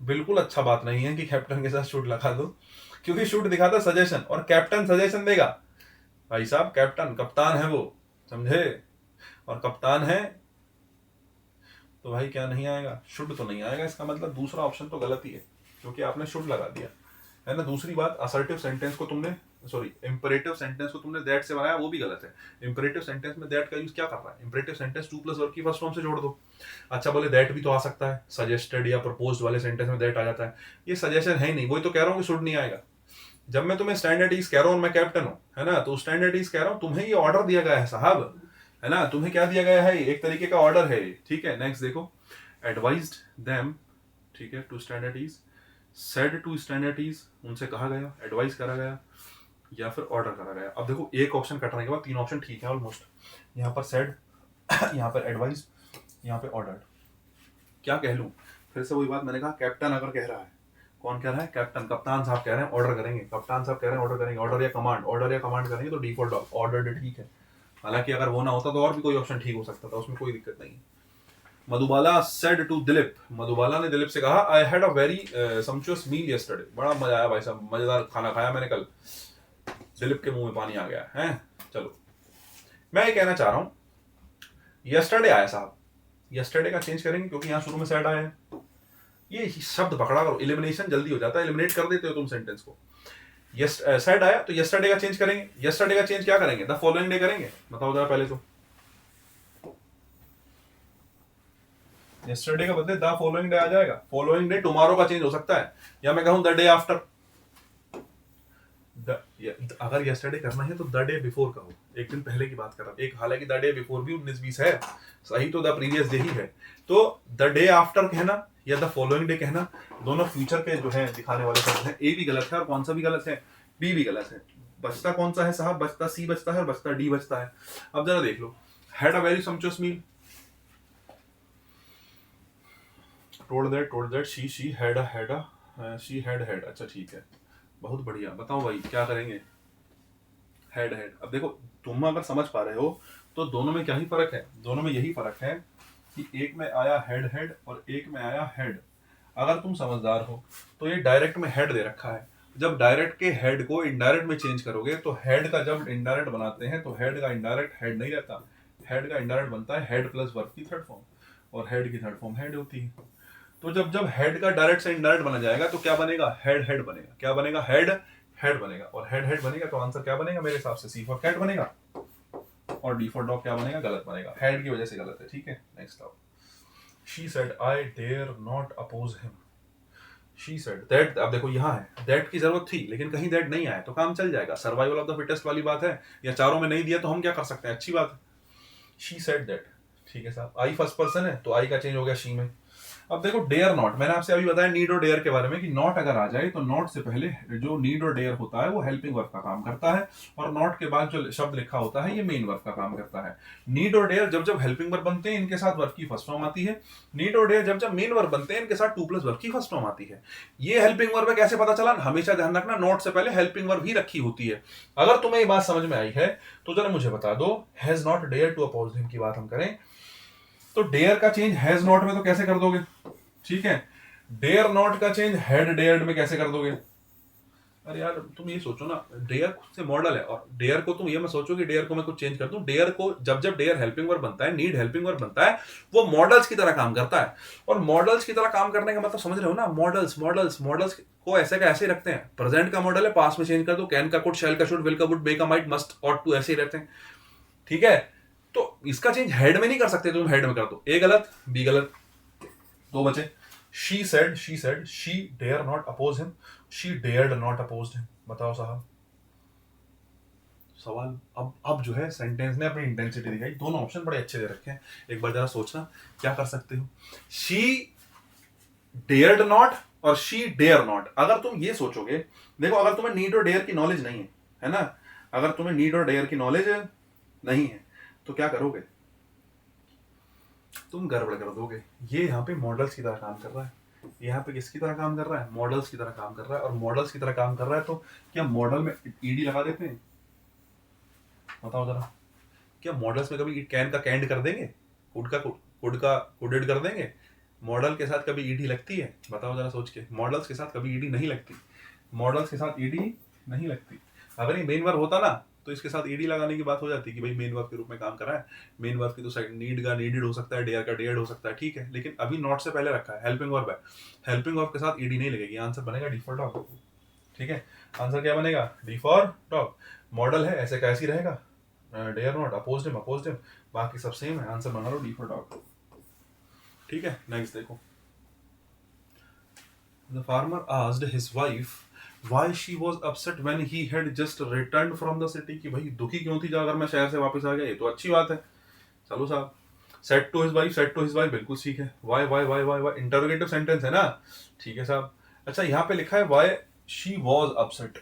बिल्कुल अच्छा बात नहीं है कि कैप्टन के साथ शुड लगा दो, क्योंकि शुड दिखाता सजेशन और कैप्टन सजेशन देगा। भाई साहब कैप्टन कप्तान है वो, समझे, और कप्तान है तो भाई क्या नहीं आएगा? शुड तो नहीं आएगा। इसका मतलब दूसरा ऑप्शन तो गलत ही है, क्योंकि आपने शुड लगा दिया, है ना। दूसरी बात, असर्टिव सेंटेंस को तुमने इंपरेटिव सेंटेंस को तुमने दैट से बनाया, वो भी गलत है। इंपरेटिव सेंटेंस में दैट का यूज क्या कर रहा है? Imperative sentence two plus verb की फर्स्ट फॉर्म से जोड़ दो। अच्छा बोले दैट भी तो आ सकता है, सजेस्टेड या प्रपोज्ड वाले सेंटेंस में दैट आ जाता है, ये सजेशन है नहीं, वही तो कह रहा हूँ कि शुड नहीं आएगा। जब मैं तुम्हें स्टैंडर्ड ईज कह रहा हूँ, मैं कैप्टन हूँ, है ना, तो स्टैंडर्ड ईज कह रहा हूँ, तुम्हें ये ऑर्डर दिया गया है साहब, है ना, तुम्हें क्या दिया गया है? एक तरीके का ऑर्डर है, ठीक है। नेक्स्ट देखो, एडवाइज्ड देम, ठीक है, to stand at ease, said to stand at ease, उनसे कहा गया, एडवाइस करा गया, या फिर ऑर्डर करा गया। अब देखो एक ऑप्शन कटने के बाद तीन ऑप्शन ठीक है ऑलमोस्ट। यहाँ पर सेड, यहाँ पर एडवाइस, यहाँ पे ऑर्डर। क्या कह लूं? फिर से वही बात, मैंने कहा कैप्टन अगर कह रहा है, कौन कह रहा है? कैप्टन, कप्तान साहब कह रहे हैं ऑर्डर करेंगे, कप्तान साहब कह रहे हैं ऑर्डर करेंगे, ऑर्डर या कमांड, ऑर्डर या कमांड करेंगे तो डिफॉल्ट ऑर्डर ठीक है। हालांकि अगर वो ना होता तो और भी कोई ऑप्शन ठीक हो सकता था, उसमें कोई दिक्कत नहीं। मधुबाला सेड टू दिलीप, मधुबाला ने दिलीप से कहा I had a very sumptuous meal yesterday, बड़ा मजा आया भाई साहब, मजेदार खाना खाया मैंने कल। दिलीप के मुंह में पानी आ गया है। चलो मैं ये कहना चाह रहा हूं, यस्टरडे आया साहब, यस्टरडे का चेंज करेंगे क्योंकि यहां शुरू में सेड आया है। ये शब्द पकड़ा करो, एलिमिनेशन जल्दी हो जाता है, एलिमिनेट कर देते हो तुम सेंटेंस को। सेड आया तो यस्टरडे का चेंज करेंगे। यस्टरडे का चेंज क्या करेंगे? द फॉलोइंग डे करेंगे। बताओ जरा पहले तो, यस्टरडे का बदले द फॉलोइंग डे आ जाएगा। फॉलोइंग डे टुमारो का चेंज हो सकता है, या मैं कहूं द डे आफ्टर। अगर यस्टरडे करना है तो द डे बिफोर कहो, एक दिन पहले की बात कर रहा हूं। एक हालांकि द डे बिफोर भी 19-20 है, सही तो द प्रीवियस डे ही है। तो द डे आफ्टर कहना या द फॉलोइंग डे कहना, दोनों फ्यूचर के जो है दिखाने वाले शब्द हैं। ए भी गलत है और कौन सा भी गलत है? बी भी गलत है। बचता कौन सा है साहब? बचता सी बचता है और बचता डी बचता है। अब जरा देख लो, had a very sumptuous meal, told that she had had। अच्छा ठीक है, बहुत बढ़िया। बताओ भाई क्या करेंगे? had। अब देखो तुम अगर समझ पा रहे हो तो दोनों में क्या ही फर्क है? दोनों में यही फर्क है कि एक में आया had और एक में आया had। अगर तुम समझदार हो तो ये डायरेक्ट में had दे रखा है, जब डायरेक्ट के हेड को इनडायरेक्ट में चेंज करोगे तो हेड का जब इनडायरेक्ट बनाते हैं तो हेड का इनडायरेक्ट हेड नहीं रहता, हेड का इनडायरेक्ट बनता है हेड प्लस वर्ब की थर्ड फॉर्म, और हेड की थर्ड फॉर्म हेड होती है। तो जब जब हेड का डायरेक्ट से इनडायरेक्ट बना जाएगा तो क्या बनेगा? हेड बनेगा। क्या बनेगा? हेड बनेगा। और हेड बनेगा तो आंसर क्या बनेगा मेरे हिसाब से? सी फॉर कैट बनेगा, और डी फॉर डॉग क्या बनेगा? गलत बनेगा, हेड की वजह से गलत है। ठीक है, नेक्स्ट आओ। She said I dare not oppose him. She said that, अब देखो यहाँ है दैट की जरूरत थी लेकिन कहीं दैट नहीं आया तो काम चल जाएगा, सर्वाइवल ऑफ द फिटेस्ट वाली बात है, या चारों में नहीं दिया तो हम क्या कर सकते हैं? अच्छी बात है। शी सेड दैट, ठीक है साहब। आई फर्स्ट पर्सन है तो आई का चेंज हो गया शी में। अब देखो डेयर नॉट, मैंने आपसे अभी बताया नीड और डेयर के बारे में कि नॉट अगर आ जाए तो नॉट से पहले जो नीड और डेयर होता है वो हेल्पिंग वर्ब का काम करता है, और नॉट के बाद जो शब्द लिखा होता है ये मेन वर्ब का काम करता है। नीड और डेयर जब जब हेल्पिंग वर्ब बनते हैं इनके साथ वर्ब की फर्स्ट फॉर्म आती है, नीड और डेयर जब जब मेन वर्ब बनते हैं इनके साथ टू प्लस वर्ब की फर्स्ट फॉर्म आती है। ये हेल्पिंग वर्ब है, कैसे पता चला? हमेशा ध्यान रखना नॉट से पहले हेल्पिंग वर्ब ही रखी होती है। अगर तुम्हें ये बात समझ में आई है तो जरा मुझे बता दो, has not dare to oppose him की बात हम करें तो डेयर का चेंज हैज नॉट में तो कैसे कर दोगे? ठीक है, डेयर नॉट का चेंज हैड डेयर्ड में कैसे कर दोगे? अरे यार तुम ये सोचो ना, डेयर खुद से मॉडल है, और डेयर को तुम ये मत सोचो कि डेयर को मैं कुछ चेंज कर दूं। डेयर को जब जब डेयर हेल्पिंग वर्ब बनता है, नीड हेल्पिंग वर्ब बनता है, वो मॉडल्स की तरह काम करता है। और मॉडल्स की तरह काम करने का मतलब समझ रहे हो ना? मॉडल्स को ऐसे का ऐसे ही रखते हैं। प्रेजेंट का मॉडल है, पास्ट में चेंज कर दो, कैन का कुड, शैल का शुड, विल का वुड, बे का माइट, मस्ट, ऑट टू, ऐसे ही रहते हैं। ठीक है, तो इसका चेंज हेड में नहीं कर सकते, तुम हेड में कर दो। ए गलत, बी गलत, दो बचे। She said she dare not oppose him, she dared not oppose him. बताओ साहब, सवाल अब जो है सेंटेंस ने अपनी इंटेंसिटी दिखाई। दोनों ऑप्शन बड़े अच्छे दे रखे हैं, एक बार जरा सोचना क्या कर सकते हो। शी डेयर्ड नॉट और शी डेयर नॉट। अगर तुम ये सोचोगे, देखो अगर तुम्हें नीड और डेयर की नॉलेज नहीं है ना, अगर तुम्हें नीड और डेयर की नॉलेज नहीं है तो क्या करोगे, तुम गड़बड़ कर दोगे। ये यहाँ पे मॉडल्स की तरह काम कर रहा है, यहाँ पे किसकी तरह काम कर रहा है, मॉडल्स की तरह काम कर रहा है। और मॉडल्स की तरह काम कर रहा है तो क्या मॉडल में ईडी लगा देते हैं? बताओ जरा, क्या मॉडल्स में कभी कैन का कैंड कर देंगे, कुड का कुडेड कर देंगे? मॉडल के साथ कभी ईडी लगती है? बताओ जरा सोच के, मॉडल्स के साथ कभी ईडी नहीं लगती, मॉडल्स के साथ ईडी नहीं लगती। अगर ये मेन वर्ब होता ना तो इसके साथ ईडी लगाने की बात हो जाती कि भाई मेन वर्ब के रूप में काम कर रहा है। मेन वर्ब की तो साइड नीड का नीडेड हो सकता है, डेयर का डेयर्ड हो सकता है, ठीक है, लेकिन अभी नॉट से पहले रखा है, हेल्पिंग वर्ब है, हेल्पिंग वर्ब के साथ ईडी नहीं लगेगी। आंसर बनेगा डी फॉर डॉग। ठीक है, आंसर क्या बनेगा, डी फॉर डॉग। मॉडल है ऐसे कैसी रहेगा, डेयर नॉट, अपोज्ड हिम, बाकी सब सेम है, आंसर बना लो डी फॉर डॉग। ठीक है, नेक्स्ट देखो। The farmer asked his wife why she was upset when he had just returned from the city। कि भाई दुखी क्यों थी अगर मैं शहर से वापस आ गया, ये तो अच्छी बात है। चलो साहब, said to his wife बिल्कुल ठीक है। why इंटरोगेटिव सेंटेंस है ना, ठीक है साहब। अच्छा यहाँ पे लिखा है why she was upset,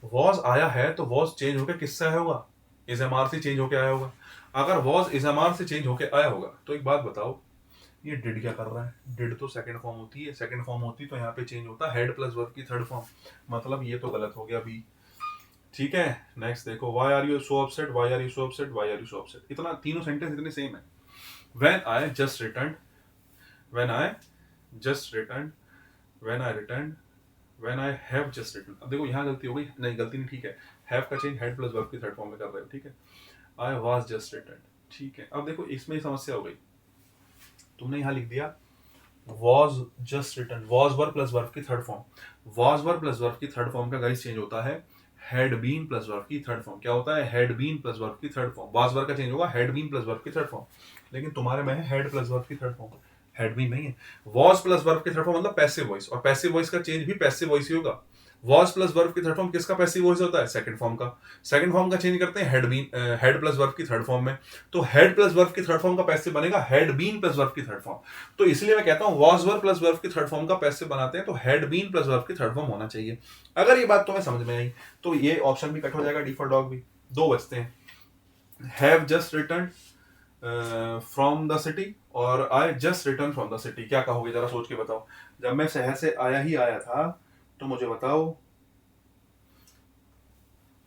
was आया है तो was चेंज होकर किससे आया होगा, इज एम आर से चेंज होकर आया होगा। अगर was इज एम आर से चेंज होकर आया होगा तो एक बात बताओ, ये डिड क्या कर रहा है, डिड तो सेकंड फॉर्म होती है, सेकंड फॉर्म होती तो यहाँ पे चेंज होता हेड प्लस वर्ब की थर्ड फॉर्म, मतलब ये तो गलत हो गया बी। ठीक है, नेक्स्ट देखो, why are you so upset, why are you so upset, why are you so upset. इतना तीनों सेंटेंस इतने सेम है। When I just return, when I just return, when I return, when I have just return. अब देखो यहाँ गलती हो गई, नहीं गलती नहीं, ठीक है, हैव का चेंज हेड प्लस वर्ब की थर्ड फॉर्म में कर रहे हो, ठीक है। आई वाज जस्ट रिटर्न, ठीक है। अब देखो इसमें समस्या हो गई, तुमने यहाँ लिख दिया was just written, was verb plus verb की third form, was verb plus verb की थर्ड फॉर्म का गाइस चेंज होता है had been plus verb की थर्ड फॉर्म। क्या होता है, had been plus verb की थर्ड फॉर्म। was verb का चेंज होगा had been plus verb की थर्ड फॉर्म, लेकिन तुम्हारे में है had plus verb की थर्ड फॉर्म, had been नहीं है। was plus verb की थर्ड फॉर्म मतलब पैसिव वॉइस, और पैसिव वॉइस का चेंज भी पैसिव वॉइस ही होगा। was प्लस वर्ब की थर्ड फॉर्म किसका पैसिव वॉइस होता है, सेकंड फॉर्म का। सेकंड फॉर्म का चेंज करते हैं हेड प्लस वर्ब की थर्ड फॉर्म में, तो हेड प्लस वर्ब की थर्ड फॉर्म का पैसिव बनेगा हेड बीन प्लस वर्ब की थर्ड फॉर्म। तो इसलिए मैं कहता हूं was वर्ब प्लस वर्ब की थर्ड फॉर्म का पैसिव बनाते हैं तो हेड बीन प्लस वर्ब की थर्ड फॉर्म होना चाहिए। अगर ये बात तुम्हें समझ में आई तो ये ऑप्शन भी कट हो जाएगा, डी फॉर डॉग भी। दो बचते हैं, have just return from the city और I just return from the city. क्या कहोगे जरा सोच के बताओ, जब मैं शहर से आया ही आया था तो मुझे बताओ।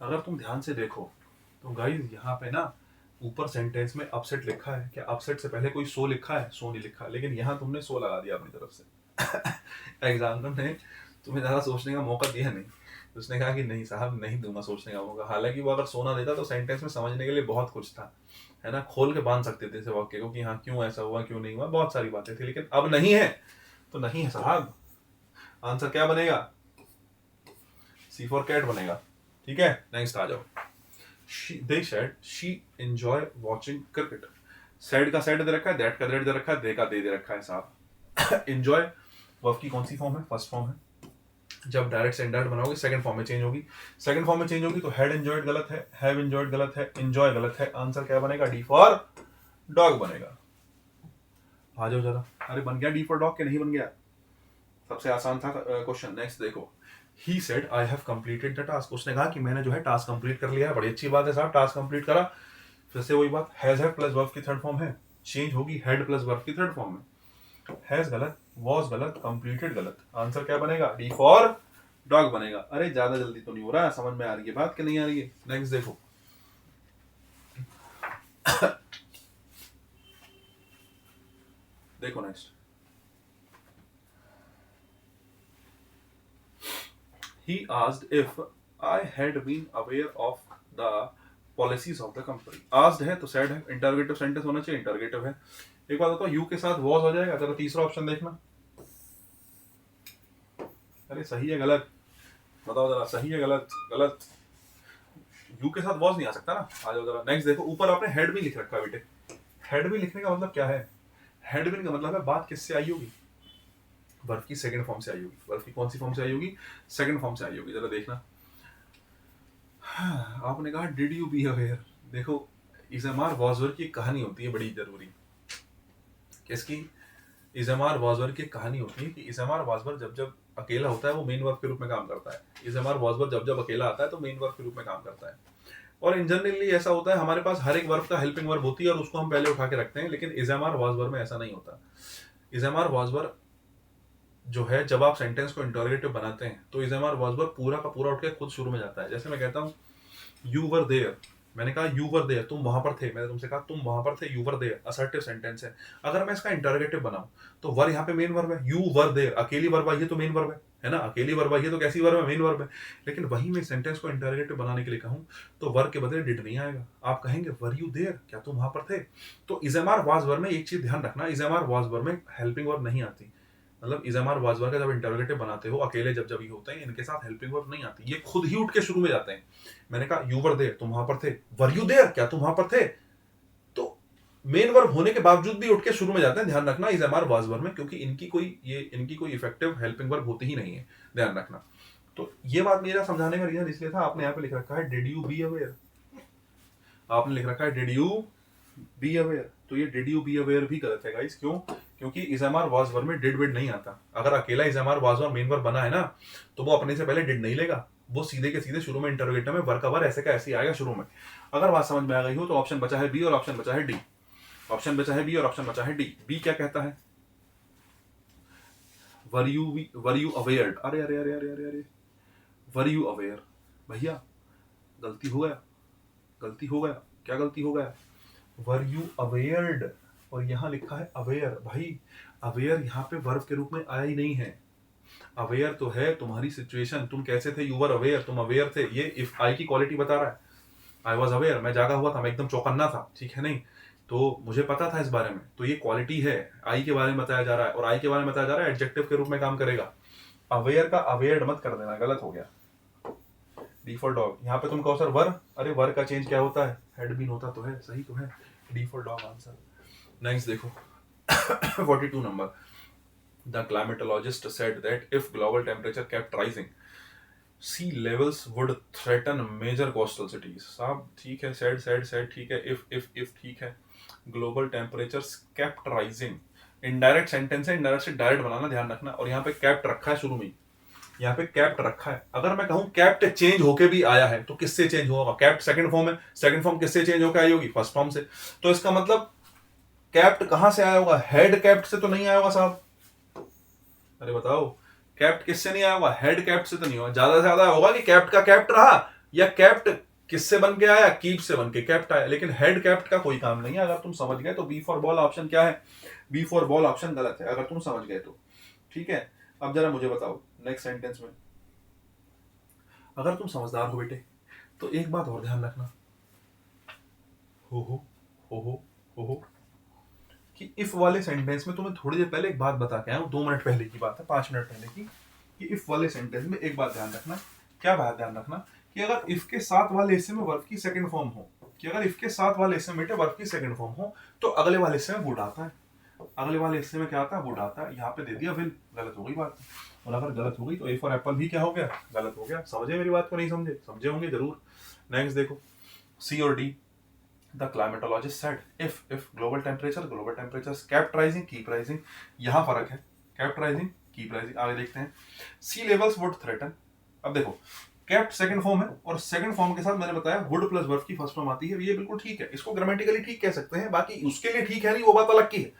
अगर तुम ध्यान से देखो तो गाइस यहाँ पे ना ऊपर सेंटेंस में अपसेट लिखा है, क्या अपसेट से पहले कोई सो लिखा है, सो नहीं लिखा, लेकिन यहाँ तुमने सो लगा दिया अपनी तरफ से। एग्जामिनर ने तुम्हें ज़्यादा सोचने का मौका दिया नहीं, उसने कहा कि नहीं साहब नहीं दूंगा सोचने का मौका। हालांकि वो अगर सोना देता तो सेंटेंस में समझने के लिए बहुत कुछ था, है ना, खोल के बांध सकते थे इस वाक्य को कि हाँ क्यों ऐसा हुआ क्यों नहीं हुआ, बहुत सारी बातें थी, लेकिन अब नहीं है तो नहीं है साहब। आंसर क्या बनेगा, सी फॉर कैट बनेगा। ठीक है, नेक्स्ट आ जाओ। they said she enjoy watching cricket। said का said दे रखा है, that का that दे रखा है, they का they दे रखा है साहब। enjoy वर्ब की कौन सी फॉर्म है, फर्स्ट फॉर्म है। जब डायरेक्ट से इनडायरेक्ट बनाओगे सेकंड फॉर्म में चेंज होगी, सेकंड फॉर्म में चेंज होगी तो हैड एंजॉयड गलत है, हैव एंजॉयड गलत है, एंजॉय गलत है। आंसर क्या बनेगा, डी फॉर डॉग बनेगा। आ जाओ जरा, अरे बन गया डी फॉर डॉग के नहीं बन गया, सबसे आसान था क्वेश्चन। नेक्स्ट देखो, he said I have completed the task। उसने कहा कि मैंने जो है टास्क कंप्लीट कर लिया है। बड़ी अच्छी बात है साहब, टास्क कंप्लीट करा। फिर से वही बात, हैज है प्लस वर्ब की थर्ड फॉर्म है, चेंज होगी हेड प्लस वर्ब की थर्ड फॉर्म में। हैज गलत, वॉज गलत, कंप्लीटेड गलत। आंसर क्या बनेगा, डी फॉर डॉग बनेगा। अरे ज्यादा जल्दी तो नहीं हो रहा, समझ में आ रही है बात कि नहीं आ रही है। नेक्स्ट देखो, देखो next, he asked if I had been aware of the policies of the company। asked है तो said है, इंटरोगेटिव सेंटेंस होना चाहिए, इंटरोगेटिव है। एक बात बताओ, यू के साथ was हो जाएगा, जरा तीसरा ऑप्शन देखना। अरे सही है गलत, बताओ जरा सही है गलत, गलत। यू के साथ was नहीं आ सकता ना। आ जाओ जरा नेक्स्ट देखो, ऊपर आपने हेड भी लिख रखा है बेटे। हेड भी लिखने का मतलब क्या है, हैड बीन का मतलब है बात किससे आई होगी, वर्ब की सेकंड फॉर्म से आई होगी। वर्ब की कौन सी फॉर्म से आई होगी, सेकंड फॉर्म से आई होगी। जरा देखना, आपने कहा डिड यू बी अवेयर, देखो इज़मार वाज़वर की कहानी होती है बड़ी जरूरी। किसकी, इज़मार वाज़वर की कहानी होती है कि इज़मार वाज़वर जब जब अकेला होता है वो मेन वर्ब के रूप में काम करता है। इज़मार वाज़वर जब जब अकेला आता है तो मेन वर्ब के रूप में काम करता है। और इन जनरली ऐसा होता है हमारे पास हर एक वर्ब का हेल्पिंग वर्ब होती है और उसको हम पहले उठा के रखते हैं, लेकिन इज़मार वाज़वर में ऐसा नहीं होता। इज़मार वाज़वर जो है जब आप सेंटेंस को इंटरोगेटिव बनाते हैं तो इज़मार वाज़वर पूरा का पूरा उठ के खुद शुरू में जाता है। जैसे मैं कहता हूँ यू वर देयर, मैंने कहा यू वर देयर, तुम वहां पर थे, मैंने तुमसे कहा तुम वहां पर थे, you were there assertive sentence है। अगर मैं इसका इंटरोगेटिव बनाऊं तो वर यहाँ पे मेन वर्ब है, यू वर देयर अकेली वर्ब आई है तो मेन वर्ब है ना, अकेली वर्ब आई है तो कैसी वर्ब है, मेन वर्ब है। लेकिन वही मैं सेंटेंस को इंटरोगेटिव बनाने के लिए कहूं तो वर के बदले डिड नहीं आएगा, आप कहेंगे वर यू देयर, क्या तुम वहां पर थे। तो इज़मार वाज वर्ब में एक चीज ध्यान रखना, इज़मार वाज वर्ब में हेल्पिंग वर्ब नहीं आती। मतलब इज़मार वाज वर्ब का जब इंटरोगेटिव बनाते हो अकेले जब जब ये होते हैं इनके साथ हेल्पिंग वर्ब नहीं आती, ये खुद ही उठ के शुरू में जाते हैं। मैंने कहा यू वर देयर, तुम वहां पर थे, वर यू देयर, क्या तुम वहां पर थे। तो मेन वर्ब होने के बावजूद भी उठ के शुरू में जाते हैं, ध्यान रखना इज़मार वाज वर्ब में, क्योंकि इनकी कोई इफेक्टिव हेल्पिंग वर्ब होती ही नहीं है, ध्यान रखना। तो ये बात मेरा समझाने का रीजन इसलिए था, आपने यहाँ पे लिख रखा है डिड यू बी अवेयर, आपने लिख रखा है डिड यू बी अवेयर, तो ये डिड यू बी अवेयर भी गलत है गाइस। क्यों, क्योंकि इज़मार वाज वर्ब में डिड विड नहीं आता। अगर अकेला इज़मार वाज वर्ब मेन वर्ब बना है ना तो वो अपने से पहले डिड नहीं लेगा, वो सीधे के सीधे शुरू में इंटरोगेटिव में वर्ब का वर्ब ऐसे का ऐसे आएगा शुरू में। अगर बात समझ में आ गई हो तो ऑप्शन बचा है बी और ऑप्शन बचा है डी, ऑप्शन बचा है बी और ऑप्शन बचा है डी। बी क्या कहता है, वर यू अवेयर, अरे अरे अरे अरे अरे अरे, वर यू अवेयर, भैया गलती हो गया, गलती हो गया, क्या गलती हो गया, वर यू अवेयर्ड, और यहां लिखा है अवेयर। भाई अवेयर यहाँ पे वर्ब के रूप में आया ही नहीं है, अवेयर तो है तुम्हारी सिचुएशन, तुम कैसे थे, यू वर अवेयर, तुम अवेयर थे, ये इफ आई की क्वालिटी बता रहा है। आई वॉज अवेयर, मैं जागा हुआ था, मैं एकदम चौकन्ना था, ठीक है नहीं, तो मुझे पता था इस बारे में, तो ये क्वालिटी है, आई के बारे में बताया जा रहा है, और आई के बारे में बताया जा रहा है एडजेक्टिव के रूप में काम करेगा। अवेयर का अवेयर्ड मत कर देना, गलत हो गया। डी फॉर डॉग, यहाँ पे तुम कहो सर वर, अरे वर का चेंज क्या होता है, हैड बीन होता तो है, सही तो है, D for dog answer. Next देखो 42 नंबर, the climatologist said that if global temperature kept rising sea levels would threaten major coastal cities. साहब ठीक है, सेड ठीक है, इफ ठीक है, global temperature kept rising, indirect sentence है, इनडायरेक्ट से डायरेक्ट बनाना, ध्यान रखना। और यहाँ पे कैप्ट रखा है शुरू में, यहाँ पे कैप्ट रखा है। अगर मैं कहूं कैप्ट चेंज होके भी आया है तो किससे चेंज होगा, कैप्ट सेकंड फॉर्म है, सेकंड फॉर्म किससे चेंज होकर आई होगी, फर्स्ट फॉर्म से। तो इसका मतलब कैप्ट कहां से आया होगा, हेड कैप्ट से तो नहीं आया होगा साहब, अरे बताओ कैप्ट किससे नहीं आया होगा, हेड कैप्ट से तो नहीं होगा, ज्यादा से ज्यादा होगा कि कैप्ट का कैप्ट रहा, या कैप्ट किससे बन के आया, कीप से बन के कैप्ट आया, लेकिन हेड कैप्ट का कोई काम नहीं है। अगर तुम समझ गए तो बी फॉर बॉल ऑप्शन क्या है, बी फॉर बॉल ऑप्शन गलत है, अगर तुम समझ गए तो ठीक है। अब जरा मुझे बताओ नेक्स्ट सेंटेंस में, अगर तुम समझदार हो बेटे तो एक बात और ध्यान रखना, हो हो हो हो हो हो कि इफ वाले सेंटेंस में तुम्हें थोड़ी देर पहले एक बात बता के आया हूं, 2 मिनट पहले की बात है, 5 मिनट पहले की, कि इफ वाले सेंटेंस में एक बात ध्यान रखना, क्या बात ध्यान रखना, कि अगर इफ के साथ वाले हिस्से में वर्ब की सेकंड फॉर्म हो, कि अगर इफ के साथ वाले हिस्से में बेटे वर्ब की सेकंड फॉर्म हो तो अगले वाले हिस्से में वुड आता है, अगले वाले हिस्से में क्या आता है, वुड आता है। यहाँ पे दे दिया विल, गलत हो गई बात, और अगर गलत हो गई तो ए फॉर एप्पल भी क्या हो गया, गलत हो गया। समझे मेरी बात को, नहीं समझे, समझे होंगे जरूर। नेक्स्ट देखो सी और D, the climatologist said if global temperature kept rising keep rising, यहां फर्क है, केप्ट राइजिंग कीप राइजिंग। आगे देखते हैं, सी लेवल्स वुड थ्रेटन, अब देखो केप्ट सेकंड फॉर्म है और सेकंड फॉर्म के साथ मैंने बताया वुड प्लस वर्ब की फर्स्ट फॉर्म आती है, ये बिल्कुल ठीक है, इसको ग्रामेटिकली ठीक कह सकते हैं, बाकी उसके लिए ठीक है नहीं, वो बात अलग की है।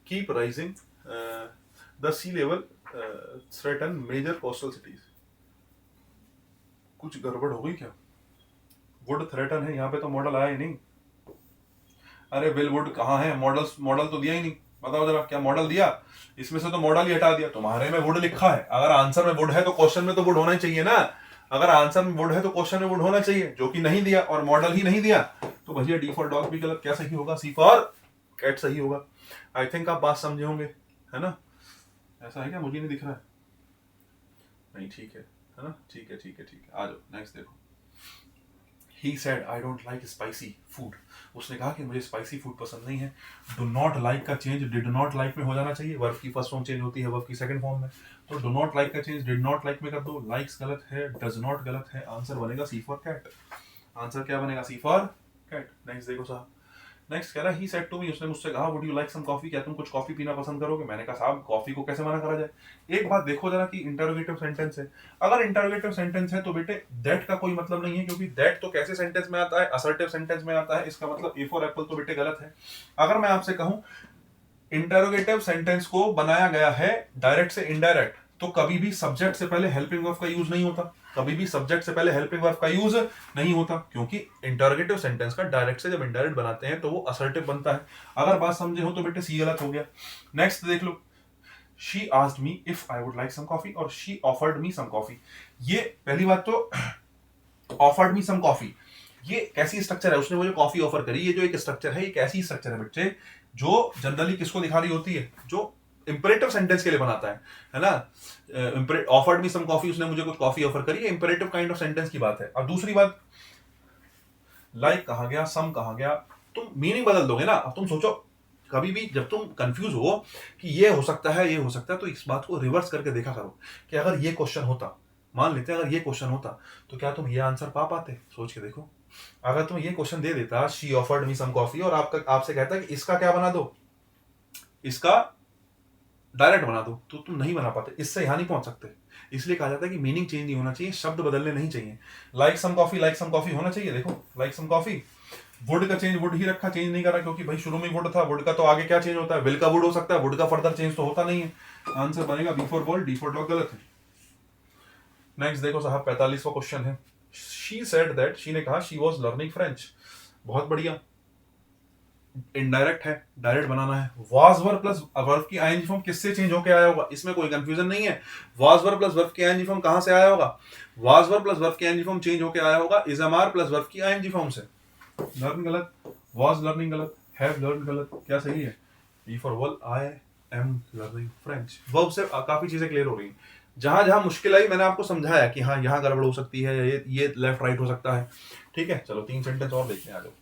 Keep rising the sea level threaten major coastal cities, कुछ गड़बड़ हो गई क्या, वुड थ्रेटन है, यहाँ पे तो मॉडल आया ही नहीं, अरे विल वुड कहाँ है, मॉडल तो दिया ही नहीं, बताओ जरा क्या मॉडल दिया, इसमें से तो मॉडल ही हटा दिया। तुम्हारे में वुड लिखा है, अगर आंसर में वुड है तो क्वेश्चन में तो वुड होना ही चाहिए ना, अगर आंसर में वुड है तो क्वेश्चन में वुड होना चाहिए, जो कि नहीं दिया और मॉडल ही नहीं दिया, तो भैया डी फॉर डॉग भी गलत, क्या सही होगा, सी फॉर कैट सही होगा। आई थिंक आप बात समझे होंगे, है ना, ऐसा है क्या, मुझे नहीं दिख रहा है, नहीं ठीक है ना, ठीक है, आ जाओ नेक्स्ट देखो, he said I don't like spicy food, उसने कहा कि मुझे स्पाइसी फूड पसंद नहीं है। डू नॉट लाइक का चेंज डिड नॉट लाइक में हो जाना चाहिए, वर्ब की फर्स्ट फॉर्म चेंज होती है वर्ब की सेकंड फॉर्म में, तो डू नॉट लाइक का चेंज डिड नॉट लाइक में कर दो। लाइक्स गलत है, डज नॉट गलत है, आंसर बनेगा सी फॉर कैट। आंसर क्या बनेगा? C for cat. नेक्स्ट देखो साहब, नेक्स्ट कह रहा है ही सेड टू मी, उसने मुझसे कहा would you like some coffee, क्या तुम कुछ कॉफी पीना पसंद करोगे? मैंने कहा साहब कॉफी को कैसे मना करा जाए। एक बात देखो जरा कि इंटरोगेटिव सेंटेंस है, अगर इंटरोगेटिव सेंटेंस है तो बेटे दैट का कोई मतलब नहीं है, क्योंकि दैट तो कैसे सेंटेंस में आता है? असर्टिव सेंटेंस में आता है, इसका मतलब ए फॉर एप्पल तो बेटे गलत है। अगर मैं आपसे कहूं इंटरोगेटिव सेंटेंस को बनाया गया है डायरेक्ट से इनडायरेक्ट, तो कभी भी सब्जेक्ट से पहले हेल्पिंग वर्ब का यूज नहीं होता, कभी भी सब्जेक्ट से पहले हेल्पिंग वर्ब का यूज नहीं होता, क्योंकि इंटरोगेटिव सेंटेंस का डायरेक्ट से जब इनडायरेक्ट बनाते हैं तो वो असर्टिव बनता है। अगर बात समझे हो तो बेटे सी गलत हो गया। नेक्स्ट देख लो, she asked me if I would like some coffee और she offered me some coffee. ये पहली बात तो ऑफर्ड मी सम कॉफी, ये कैसी स्ट्रक्चर है? उसने मुझे कॉफी ऑफर करी, ये जो एक स्ट्रक्चर है ये कैसी स्ट्रक्चर है बच्चे? जो जनरली किसको दिखा रही होती है? जो इंपरेटिव सेंटेंस के लिए बनाता है ना। ऑफर्ड मी सम कॉफी, उसने मुझे कुछ कॉफी ऑफर करी, इंपरेटिव काइंड ऑफ सेंटेंस की बात है। और दूसरी बात, लाइक कहा गया, सम कहा गया, तुम मीनिंग बदल दोगे ना। अब तुम सोचो कभी भी जब तुम कंफ्यूज हो कि ये हो सकता है ये हो सकता है, तो इस बात को रिवर्स करके देखा करो कि अगर ये क्वेश्चन होता, मान लेते हैं अगर ये क्वेश्चन होता, तो क्या तुम ये आंसर पा पाते? सोच के देखो, अगर तुम ये क्वेश्चन दे देता she offered me some coffee और आपसे कहता कि इसका क्या बना दो, इसका डायरेक्ट बना दो, तो तुम नहीं बना पाते, इससे यहां नहीं पहुंच सकते। इसलिए कहा जाता है कि मीनिंग चेंज नहीं होना चाहिए, शब्द बदलने नहीं चाहिए। लाइक सम कॉफी होना चाहिए। देखो लाइक सम कॉफी, वुड का चेंज वुड ही रखा, चेंज नहीं करा, क्योंकि भाई शुरू में वुड था, वुड का तो आगे क्या चेंज होता है? विल का वुड हो सकता है, वुड का फर्दर चेंज तो होता नहीं है। आंसर बनेगा B for ball, D for dog गलत है। नेक्स्ट देखो साहब 45वां क्वेश्चन है, शी सेड दैट, शी ने कहा शी वाज लर्निंग फ्रेंच। बहुत बढ़िया, इनडायरेक्ट है, डायरेक्ट बनाना है। वाज वर्ब प्लस वर्ब की आईएनजी फॉर्म किससे चेंज होकर आया होगा? इसमें कोई कंफ्यूजन नहीं है। वाज वर्ब प्लस वर्ब की आईएनजी फॉर्म कहां से आया होगा? वाज वर्ब प्लस वर्ब की आईएनजी फॉर्म चेंज होकर आया होगा is am are plus verb की आईएनजी फॉर्म से। लर्न गलत, वाज लर्निंग गलत, हैव लर्न गलत, क्या सही है? B for ball, I am learning French. Verb से काफी चीजें क्लियर हो रही हैं। जहां जहां मुश्किल आई मैंने आपको समझाया कि हाँ यहाँ गड़बड़ हो सकती है, ये लेफ्ट राइट हो सकता है। ठीक है, चलो 3 सेंटेंस और देखते हैं, आ जाओ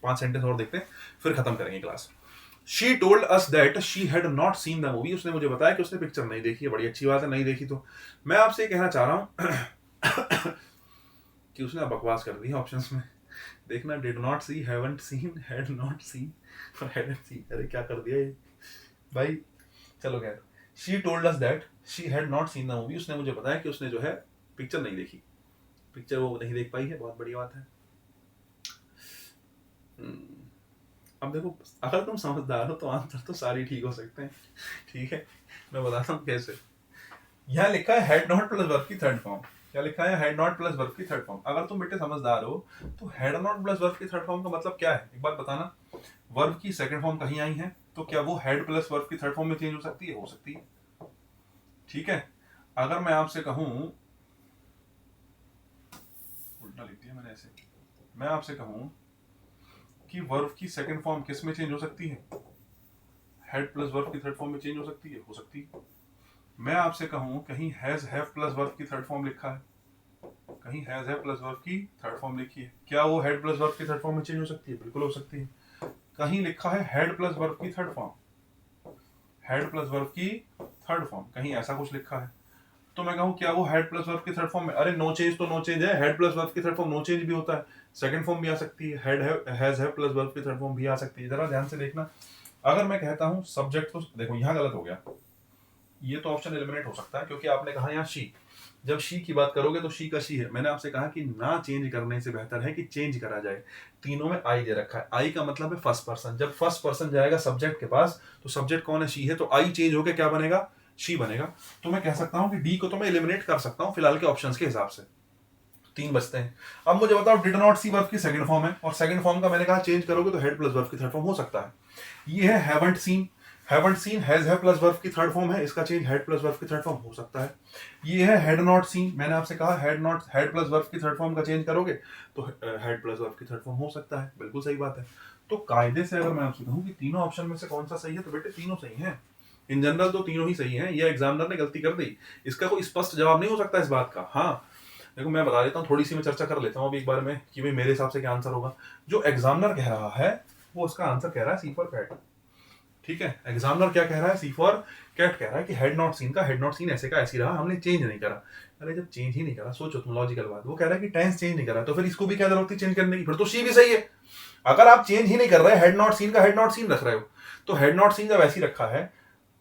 5 सेंटेंस और देखते हैं फिर खत्म करेंगे class. She told us that she had not seen the movie, उसने मुझे बताया कि उसने पिक्चर नहीं देखी है। बड़ी अच्छी बात है, नहीं देखी तो मैं आपसे ये कहना चाह रहा हूं कि उसने बकवास कर दी है ऑप्शंस में। देखना, did not see, haven't seen, had not seen और हैडंट सीन, अरे क्या कर दिया ये भाई। चलो खैर, she told us that she had not seen the movie, उसने मुझे बताया कि उसने जो है पिक्चर नहीं देखी, पिक्चर वो नहीं देख पाई है। बहुत बढ़िया बात है। अब देखो, अगर तुम समझदार हो तो आंसर तो सारी ठीक हो सकते हैं। ठीक है, मैं बताता हूँ कैसे। यहाँ लिखा है हैड नॉट प्लस वर्ब की थर्ड फॉर्म। क्या लिखा है? हैड नॉट प्लस वर्ब की थर्ड फॉर्म। अगर तुम बेटे समझदार हो तो हैड नॉट प्लस वर्ब की थर्ड फॉर्म का मतलब क्या है? एक बात बताना, वर्ब की सेकंड फॉर्म कहीं आई है तो क्या वो हैड प्लस वर्ब की थर्ड फॉर्म में चेंज हो सकती है? हो सकती है। ठीक है, अगर मैं आपसे कहूं, उल्टा लिख दिया मैंने ऐसे, मैं आपसे कहूं कि वर्ब की सेकंड फॉर्म किस में चेंज हो सकती है? हैड प्लस वर्ब की थर्ड फॉर्म में चेंज हो सकती है? हो सकती है। मैं आपसे कहूं कहीं हैज हैव प्लस वर्ब की थर्ड फॉर्म लिखा है, कहीं हैज हैव प्लस वर्ब की थर्ड फॉर्म लिखी है, क्या वो हैड प्लस वर्ब की थर्ड फॉर्म में चेंज हो सकती है? बिल्कुल हो सकती है। कहीं लिखा है हैड प्लस वर्ब की third form, had plus verb की थर्ड फॉर्म, कहीं ऐसा कुछ लिखा है, तो मैं कहूं क्या वो हैड प्लस वर्ब की थर्ड फॉर्म में? अरे नो चेंज तो नो चेंज है, हैड प्लस वर्ब की थर्ड फॉर्म नो चेंज भी होता है, सेकंड फॉर्म भी आ सकती है, had has have plus verb की थर्ड फॉर्म भी आ सकती है। जरा ध्यान से देखना, अगर मैं कहता हूं सब्जेक्ट, तो देखो यहां गलत हो गया, ये तो ऑप्शन एलिमिनेट हो सकता है क्योंकि आपने कहा यहाँ शी, जब शी की बात करोगे तो शी का शी है। मैंने आपसे कहा कि ना चेंज करने से बेहतर है कि चेंज करा जाए। तीनों में आई दे रखा है, आई का मतलब है फर्स्ट पर्सन, जब फर्स्ट पर्सन जाएगा सब्जेक्ट के पास तो सब्जेक्ट कौन है? शी है, तो आई चेंज होकर क्या बनेगा? शी बनेगा। तो मैं कह सकता हूं कि डी को तो मैं एलिमिनेट कर सकता हूं फिलहाल के ऑप्शंस के हिसाब से। 3 बचते हैं। अब मुझे बताओ, डिड नॉट सी वर्ब की सेकंड फॉर्म है और सेकंड फॉर्म का मैंने कहा चेंज करोगे तो हेड प्लस वर्ब की थर्ड फॉर्म हो सकता है। ये है haven't seen, haven't seen has have plus verb की थर्ड फॉर्म है, इसका चेंज हेड प्लस वर्ब की थर्ड फॉर्म हो सकता है। ये है हैड नॉट सीन, मैंने आपसे कहा हैड प्लस वर्ब की थर्ड फॉर्म का चेंज करोगे तो हेड प्लस वर्ब की थर्ड फॉर्म हो सकता है। बिल्कुल सही बात है। तो कायदे से अगर मैं आपसे कहूं कि तीनों ऑप्शन में से कौन सा सही है, तो बेटे तीनों सही हैं। इन जनरल तो तीनों ही सही हैं, ये एग्जामिनर ने गलती कर दी, इसका कोई स्पष्ट जवाब नहीं हो सकता इस बात का। हाँ, देखो मैं बता देता हूँ, थोड़ी सी मैं चर्चा कर लेता हूँ अभी एक बार में कि भाई मेरे हिसाब से क्या आंसर होगा। जो एग्जामिनर कह रहा है वो उसका आंसर कह रहा है सी फॉर कैट। ठीक है, एग्जामिनर क्या कह रहा है, सी फॉर कैट कह रहा है कि हेड नॉट सीन का हेड नॉट सीन ऐसे का ऐसी रहा, हमने चेंज नहीं करा। अरे जब चेंज ही नहीं करा, सोचो तुम लॉजिकल बात, वो कह रहा है कि टेंस चेंज नहीं करा, तो फिर इसको भी क्या जरूरत थी चेंज करने की, फिर तो सी भी सही है। अगर आप चेंज ही नहीं कर रहे, हेड नॉट सीन का हेड नॉट सीन रख रहे हो, तो हेड नॉट सीन जब ऐसी रखा है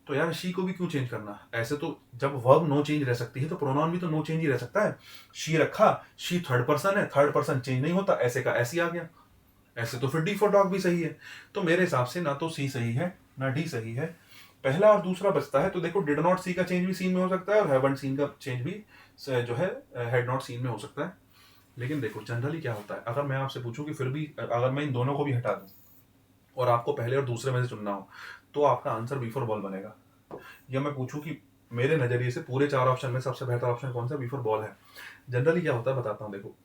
तो यार शी को भी क्यों चेंज करना। ऐसे तो जब वर्ब नो चेंज रह सकती है तो प्रोनाउन भी तो नो चेंज ही रह सकता है। शी रखा, शी थर्ड पर्सन है, थर्ड पर्सन चेंज नहीं होता, ऐसे का ऐसी आ गया। ऐसे तो फिर डी फॉर डॉग भी सही है। तो मेरे हिसाब से ना तो सी सही है ना डी सही है, पहला और दूसरा बचता है। तो देखो डिड नॉट सी का चेंज भी सीन में हो सकता है और हैवंट सीन का चेंज भी जो है हैड नॉट सीन में हो सकता है। लेकिन देखो जनरली क्या होता है, अगर मैं आपसे पूछूं कि फिर भी अगर मैं इन दोनों को भी हटा दूं और आपको पहले और दूसरे में से चुनना हो, तो आपका आंसर बी फॉर बॉल बनेगा। या मैं पूछूं कि मेरे नजरिए से पूरे 4 ऑप्शन में सबसे बेहतर ऑप्शन कौन सा, बी फॉर बॉल है। जनरली क्या होता है बताता हूँ देखो,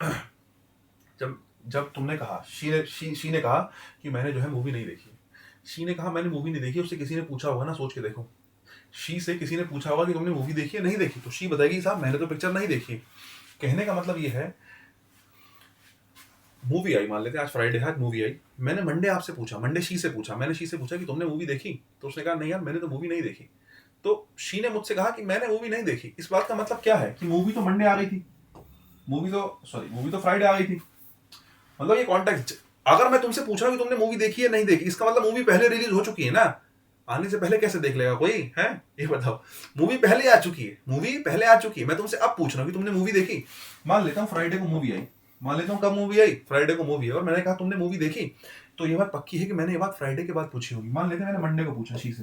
जब जब तुमने कहा शी ने कहा कि मैंने जो है मूवी नहीं देखी, शी ने कहा मैंने मूवी नहीं देखी, उससे किसी ने पूछा होगा ना, सोच के देखो, शी से किसी ने पूछा होगा कि तुमने मूवी देखी है नहीं देखी, तो शी बताएगी साहब मैंने तो पिक्चर नहीं देखी। कहने का मतलब ये है, मूवी आई, मान लेते हैं आज फ्राइडे है, आज मूवी आई, मैंने मंडे आपसे पूछा, मंडे शी से पूछा, मैंने शी से पूछा कि तुमने मूवी देखी, तो उसने कहा नहीं यार मैंने तो मूवी नहीं देखी। तो शी ने मुझसे कहा कि मैंने मूवी नहीं देखी, इस बात का मतलब क्या है कि मूवी तो मंडे आ गई थी, मूवी तो फ्राइडे आ गई थी। मतलब ये कॉन्टेक्स्ट, अगर मैं तुमसे पूछ रहा हूँ कि तुमने मूवी देखी है नहीं देखी, इसका मतलब मूवी पहले रिलीज हो चुकी है ना, आने से पहले कैसे देख लेगा कोई है, ये बताओ। मूवी पहले आ चुकी है, मूवी पहले आ चुकी है, मैं तुमसे अब पूछ रहा हूँ कि तुमने मूवी देखी। मान लेता हूँ फ्राइडे को मूवी आई, मान लेता हूँ कब मूवी आई, फ्राइडे को मूवी आई, और मैंने कहा तुमने मूवी देखी, तो ये बात पक्की है कि मैंने ये बात फ्राइडे के बाद पूछी होगी। मान लेते हैं मैंने मंडे को पूछा शी से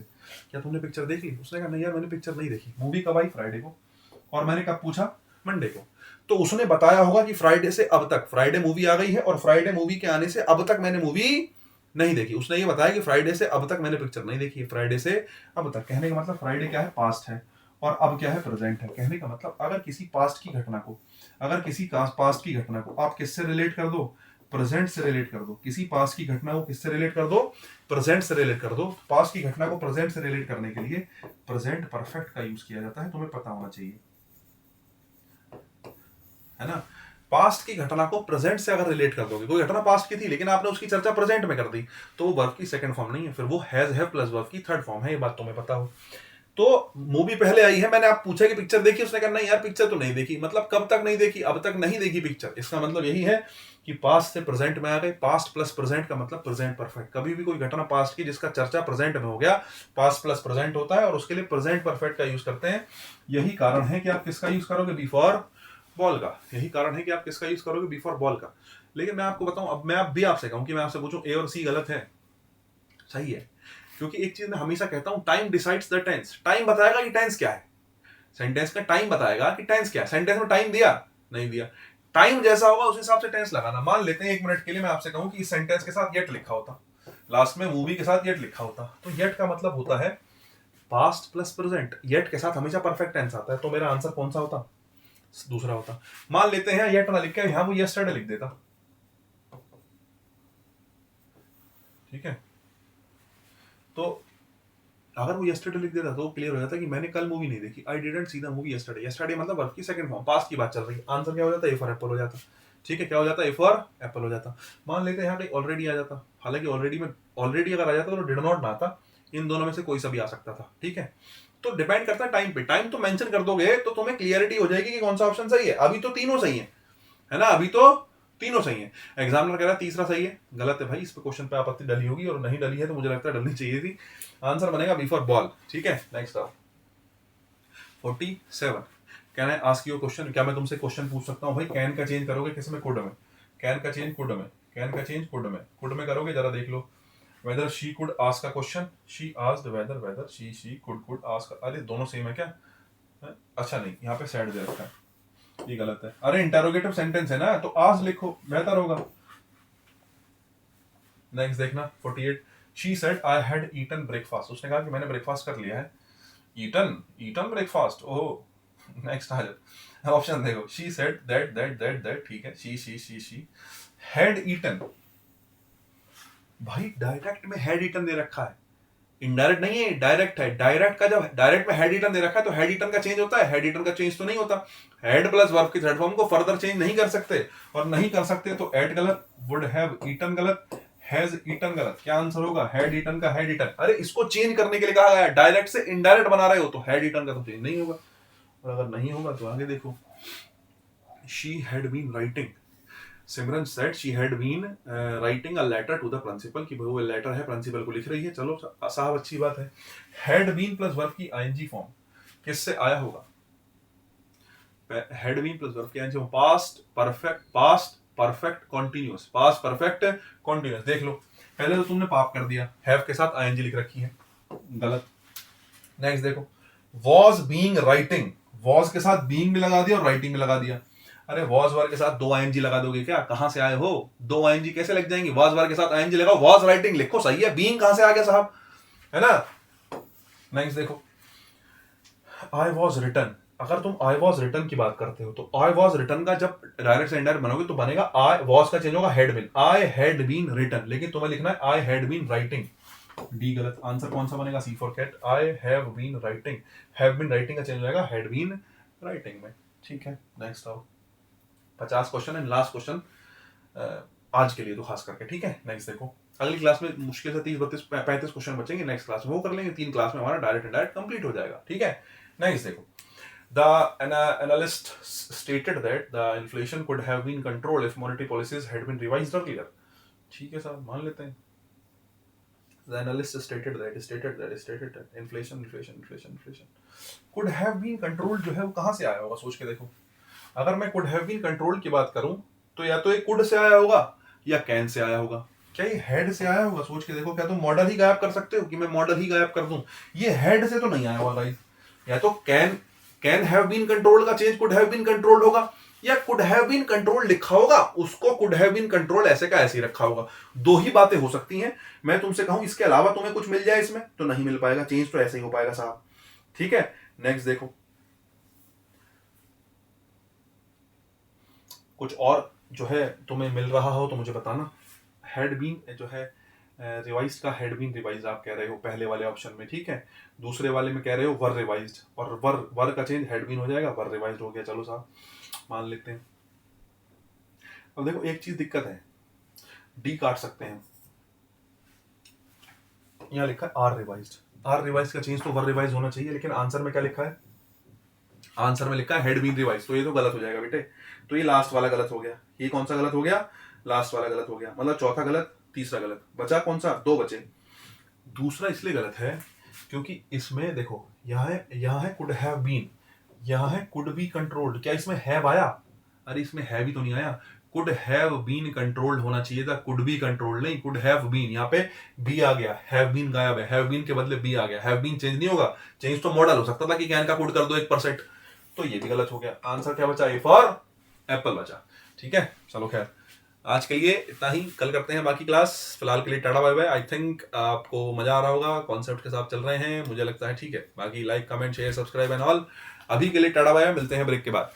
क्या तुमने पिक्चर देखी, उसने कहा नहीं यार मैंने पिक्चर नहीं देखी, मूवी कब आई फ्राइडे को, और मैंने कब पूछा मंडे को, तो उसने बताया होगा कि फ्राइडे से अब तक, फ्राइडे मूवी आ गई है और फ्राइडे मूवी के आने से अब तक मैंने मूवी नहीं देखी। उसने ये बताया कि फ्राइडे से अब तक मैंने पिक्चर नहीं देखी, फ्राइडे से अब तक, कहने का मतलब फ्राइडे क्या है, पास्ट है, और अब क्या है, प्रेजेंट है। कहने का मतलब अगर किसी पास्ट की घटना को, अगर किसी पास्ट की घटना को आप किससे रिलेट कर दो, प्रेजेंट से रिलेट कर दो, किसी पास्ट की घटना को किससे रिलेट कर दो, प्रेजेंट से रिलेट कर दो। पास्ट की घटना को प्रेजेंट से रिलेट करने के लिए प्रेजेंट परफेक्ट का यूज किया जाता है, तुम्हें पता होना चाहिए, है ना। पास्ट की घटना को प्रेजेंट से अगर रिलेट कर दोगे, कोई घटना पास्ट की थी लेकिन आपने उसकी चर्चा प्रेजेंट में कर दी, तो वो वर्ब की सेकंड फॉर्म नहीं है, फिर वो हैज हैव प्लस वर्ब की थर्ड फॉर्म है, ये बात तुम्हें पता हो। तो मूवी पहले आई है, मैंने आप पूछा कि पिक्चर देखी, उसने कहा नहीं यार पिक्चर तो नहीं देखी, मतलब कब तक नहीं देखी, अब तक नहीं देखी पिक्चर। इसका मतलब यही है कि पास्ट से प्रेजेंट में आ गए, पास्ट प्लस प्रेजेंट का मतलब प्रेजेंट परफेक्ट। कभी भी कोई घटना पास्ट की जिसका चर्चा प्रेजेंट में हो गया, पास्ट प्लस प्रेजेंट होता है, और उसके लिए प्रेजेंट परफेक्ट का यूज करते हैं। यही कारण है कि आप किसका यूज करोगे, बी फॉर बॉल का, यही कारण है कि आप किसका यूज करोगे, बी फॉर बॉल का। लेकिन मैं आपको बताऊं, अब मैं अब भी आपसे कहूं कि मैं आपसे पूछूं ए और सी गलत है, सही है, क्योंकि एक चीज मैं हमेशा कहता हूं, time decides the tense. Time बताएगा कि टेंस क्या है, सेंटेंस का टाइम बताएगा कि टेंस क्या है। सेंटेंस में टाइम दिया नहीं दिया, टाइम जैसा होगा उस हिसाब से टेंस लगाना। मान लेते हैं 1 मिनट के लिए मैं आपसे कहूं कि इस सेंटेंस के साथ येट लिखा होता, लास्ट में मूवी के साथ येट लिखा होता, तो येट का मतलब होता है पास्ट प्लस प्रेजेंट, येट के साथ हमेशा परफेक्ट टेंस आता है, तो मेरा आंसर कौन सा होता, दूसरा होता। मान लेते हैं येट ना लिख के यहां वो यस्टरडे लिख देता, ठीक है, तो अगर वो यस्टरडे लिख देता तो क्लियर हो जाता कि मैंने कल मूवी नहीं देखी, I didn't see the movie yesterday. Yesterday मतलब वर्ब की सेकंड फॉर्म, पास्ट की बात चल रही है, आंसर क्या हो जाता, ए फॉर एप्पल हो जाता। ठीक है, क्या हो जाता, ए फॉर एप्पल हो जाता। मान लेते हैं यहाँ पे ऑलरेडी आ जाता, हालांकि ऑलरेडी अगर आ जाता तो डिड नॉट ना आता, इन दोनों में से कोई सा भी आ सकता था, ठीक है। तो डिपेंड करता है टाइम पे, टाइम तो मेंशन कर दोगे तो तुम्हें क्लियरिटी हो जाएगी कि कौन सा ऑप्शन सही है। अभी तो तीनों सही है ना, अभी तो तीनों सही है। एग्जामिनर कह रहा है तीसरा सही है, गलत है भाई, इस पे क्वेश्चन पे आपत्ति डली होगी, और नहीं डली है तो मुझे लगता है डलनी चाहिए थी। आंसर बनेगा बी फॉर बॉल, ठीक है। नेक्स्ट आओ 47, can I ask you question, क्या मैं तुमसे क्वेश्चन पूछ सकता हूँ भाई। कैन का चेंज करोगे किस में, कुड में, कैन का चेंज कुड में, कैन का चेंज कुड में करोगे, जरा देख लो। Whether she could ask a question, she asked whether she could ask, अरे दोनों सेम है क्या है? अच्छा नहीं, यहाँ पे सैड दे रखा है, ये गलत है। अरे इंटरोगेटिव सेंटेंस है ना, तो आज लिखो बेहतर होगा। नेक्स्ट देखना 48, she said I had eaten breakfast, उसने कहा कि मैंने ब्रेकफास्ट कर लिया है। Eaten eaten breakfast, oh next आ जाओ, ऑप्शन देखो, शी सेड दैट, ठीक है, शी हैड ईटन, भाई डायरेक्ट में हैड ईटन दे रखा है, इनडायरेक्ट नहीं है, डायरेक्ट है। डायरेक्ट का जब डायरेक्ट में हेड रिटर्न दे रखा है तो हेड रिटर्न का चेंज होता है, हेड रिटर्न का चेंज तो नहीं होता। हेड प्लस वर्ब की थर्ड फॉर्म को फर्दर चेंज नहीं कर सकते, और नहीं कर सकते तो एट गलत, वुड हैव ईटन गलत, हैज ईटन गलत। क्या आंसर होगा? हैड ईटन का हैड ईटन। अरे इसको चेंज करने के लिए कहा गया है, डायरेक्ट से इनडायरेक्ट बना रहे हो तो हैड ईटन का तो चेंज नहीं होगा। और अगर नहीं होगा तो आगे देखो, she had been writing, Simran said she had been writing a letter to the principal, कि वो लेटर है प्रिंसिपल को लिख रही है। चलो साहब अच्छी बात है। हैड बीन प्लस वर्ब की आईएनजी फॉर्म किससे आया होगा? हैड बीन प्लस वर्ब की ING form past perfect continuous, past perfect continuous. देख लो, पहले तो तुमने पाप कर दिया, हैव के साथ आईएनजी लिख रखी है, गलत। नेक्स्ट देखो, वॉज बीइंग राइटिंग, वॉज के साथ बीइंग भी लगा दिया और राइटिंग भी लगा दिया। अरे वॉज वर्ब के साथ दो आईएनजी लगा दोगे क्या? कहां से आए हो? दो आईएनजी कैसे लग जाएंगे? वॉज वर्ब के साथ आईएनजी लगाओ, वॉज राइटिंग लिखो, सही है। बीइंग कहां से आ गया साहब, है ना? नेक्स्ट देखो, आई वॉज रिटन। अगर तुम आई वॉज रिटन की बात करते हो तो आई वॉज रिटन का जब डायरेक्ट से इनडायरेक्ट बनोगे तो बनेगा आई वॉज का चेंज होगा had been, I had been written. लेकिन तुम्हें लिखना है I had been writing, D गलत। आंसर कौन सा बनेगा? C for cat, I have been writing. Have been writing का चेंज हो जाएगा हैड बीन राइटिंग में। ठीक है, नेक्स्ट आओ। 50 क्वेश्चन एंड लास्ट क्वेश्चन आज के लिए तो खास करके, ठीक है। नेक्स्ट देखो, अगली क्लास में मुश्किल से 30, 32, 35 क्वेश्चन बचेंगे, नेक्स्ट क्लास में वो कर लेंगे। 3 क्लास में हमारा डायरेक्ट इनडायरेक्ट कंप्लीट हो जाएगा, ठीक है। नेक्स्ट देखो, the analyst stated that the inflation could have been controlled if monetary policies had been revised earlier. ठीक है साहब, मान लेते हैं। The analyst stated that inflation could have been controlled जो है वो कहाँ से आया होगा? सोच के देखो, अगर मैं could have been controlled की बात करूं तो या तो ये could से आया होगा या can से आया होगा। क्या ये head से आया होगा? सोच के देखो, क्या तुम मॉडल ही गायब कर सकते हो कि मैं मॉडल ही गायब कर दूं? ये head से तो नहीं आया होगा गाइस। या तो कैन हैव बीन कंट्रोल्ड का change could have been controlled होगा, या कुड हैव बीन कंट्रोल लिखा होगा, उसको कुड हैव बीन कंट्रोल ऐसे का ऐसे ही रखा होगा। दो ही बातें हो सकती हैं। मैं तुमसे कहूं इसके अलावा तुम्हें कुछ मिल जाए इसमें, तो नहीं मिल पाएगा, चेंज तो ऐसे ही हो पाएगा साहब, ठीक है। नेक्स्ट देखो, कुछ और जो है तुम्हें मिल रहा हो तो मुझे बताना। हैड बीन जो है रिवाइज का हैड बीन रिवाइज आप कह रहे हो पहले वाले ऑप्शन में, ठीक है। दूसरे वाले में कह रहे हो वर रिवाइज्ड, और वर का चेंज हैड बीन हो जाएगा, वर रिवाइज्ड हो गया। चलो साहब मान लेते हैं। अब देखो एक चीज दिक्कत है, डी काट सकते हैं। यहाँ लिखा है आर रिवाइज्ड, आर रिवाइज का चेंज तो वर रिवाइज होना चाहिए, लेकिन आंसर में क्या लिखा है? आंसर में लिखा है हैड बीन रिवाइज, तो ये तो गलत हो जाएगा बेटे। तो ये लास्ट वाला गलत हो गया। ये कौन सा गलत हो गया? लास्ट वाला गलत हो गया। मतलब चौथा गलत, तीसरा गलत, बचा कौन सा? 2 बचे। दूसरा इसलिए गलत है क्योंकि इसमें देखो, यहाँ है कुड हैव बीन, यहाँ है कुड बी कंट्रोल्ड। क्या इसमें हैव आया? अरे इसमें हैव ही तो नहीं आया। कुड हैव बीन कंट्रोल्ड होना चाहिए था, कुड बी कंट्रोल्ड नहीं, कुड हैव बीन। यहाँ पे बी आ गया, हैव बीन गायब है, हैव बीन के बदले बी आ गया। हैव बीन चेंज नहीं होगा, चेंज तो मॉडल हो सकता था कि कैन का कोड कर दो 1%, तो ये भी गलत हो गया। आंसर क्या बचा? ए फॉर एप्पल बचा, ठीक है। चलो खैर, आज के लिए इतना ही, कल करते हैं बाकी क्लास। फिलहाल के लिए tata bye bye. I think आपको मजा आ रहा होगा, कॉन्सेप्ट के साथ चल रहे हैं, मुझे लगता है, ठीक है। बाकी like comment share subscribe and all. अभी के लिए टाटा बाय बाय, मिलते हैं ब्रेक के बाद।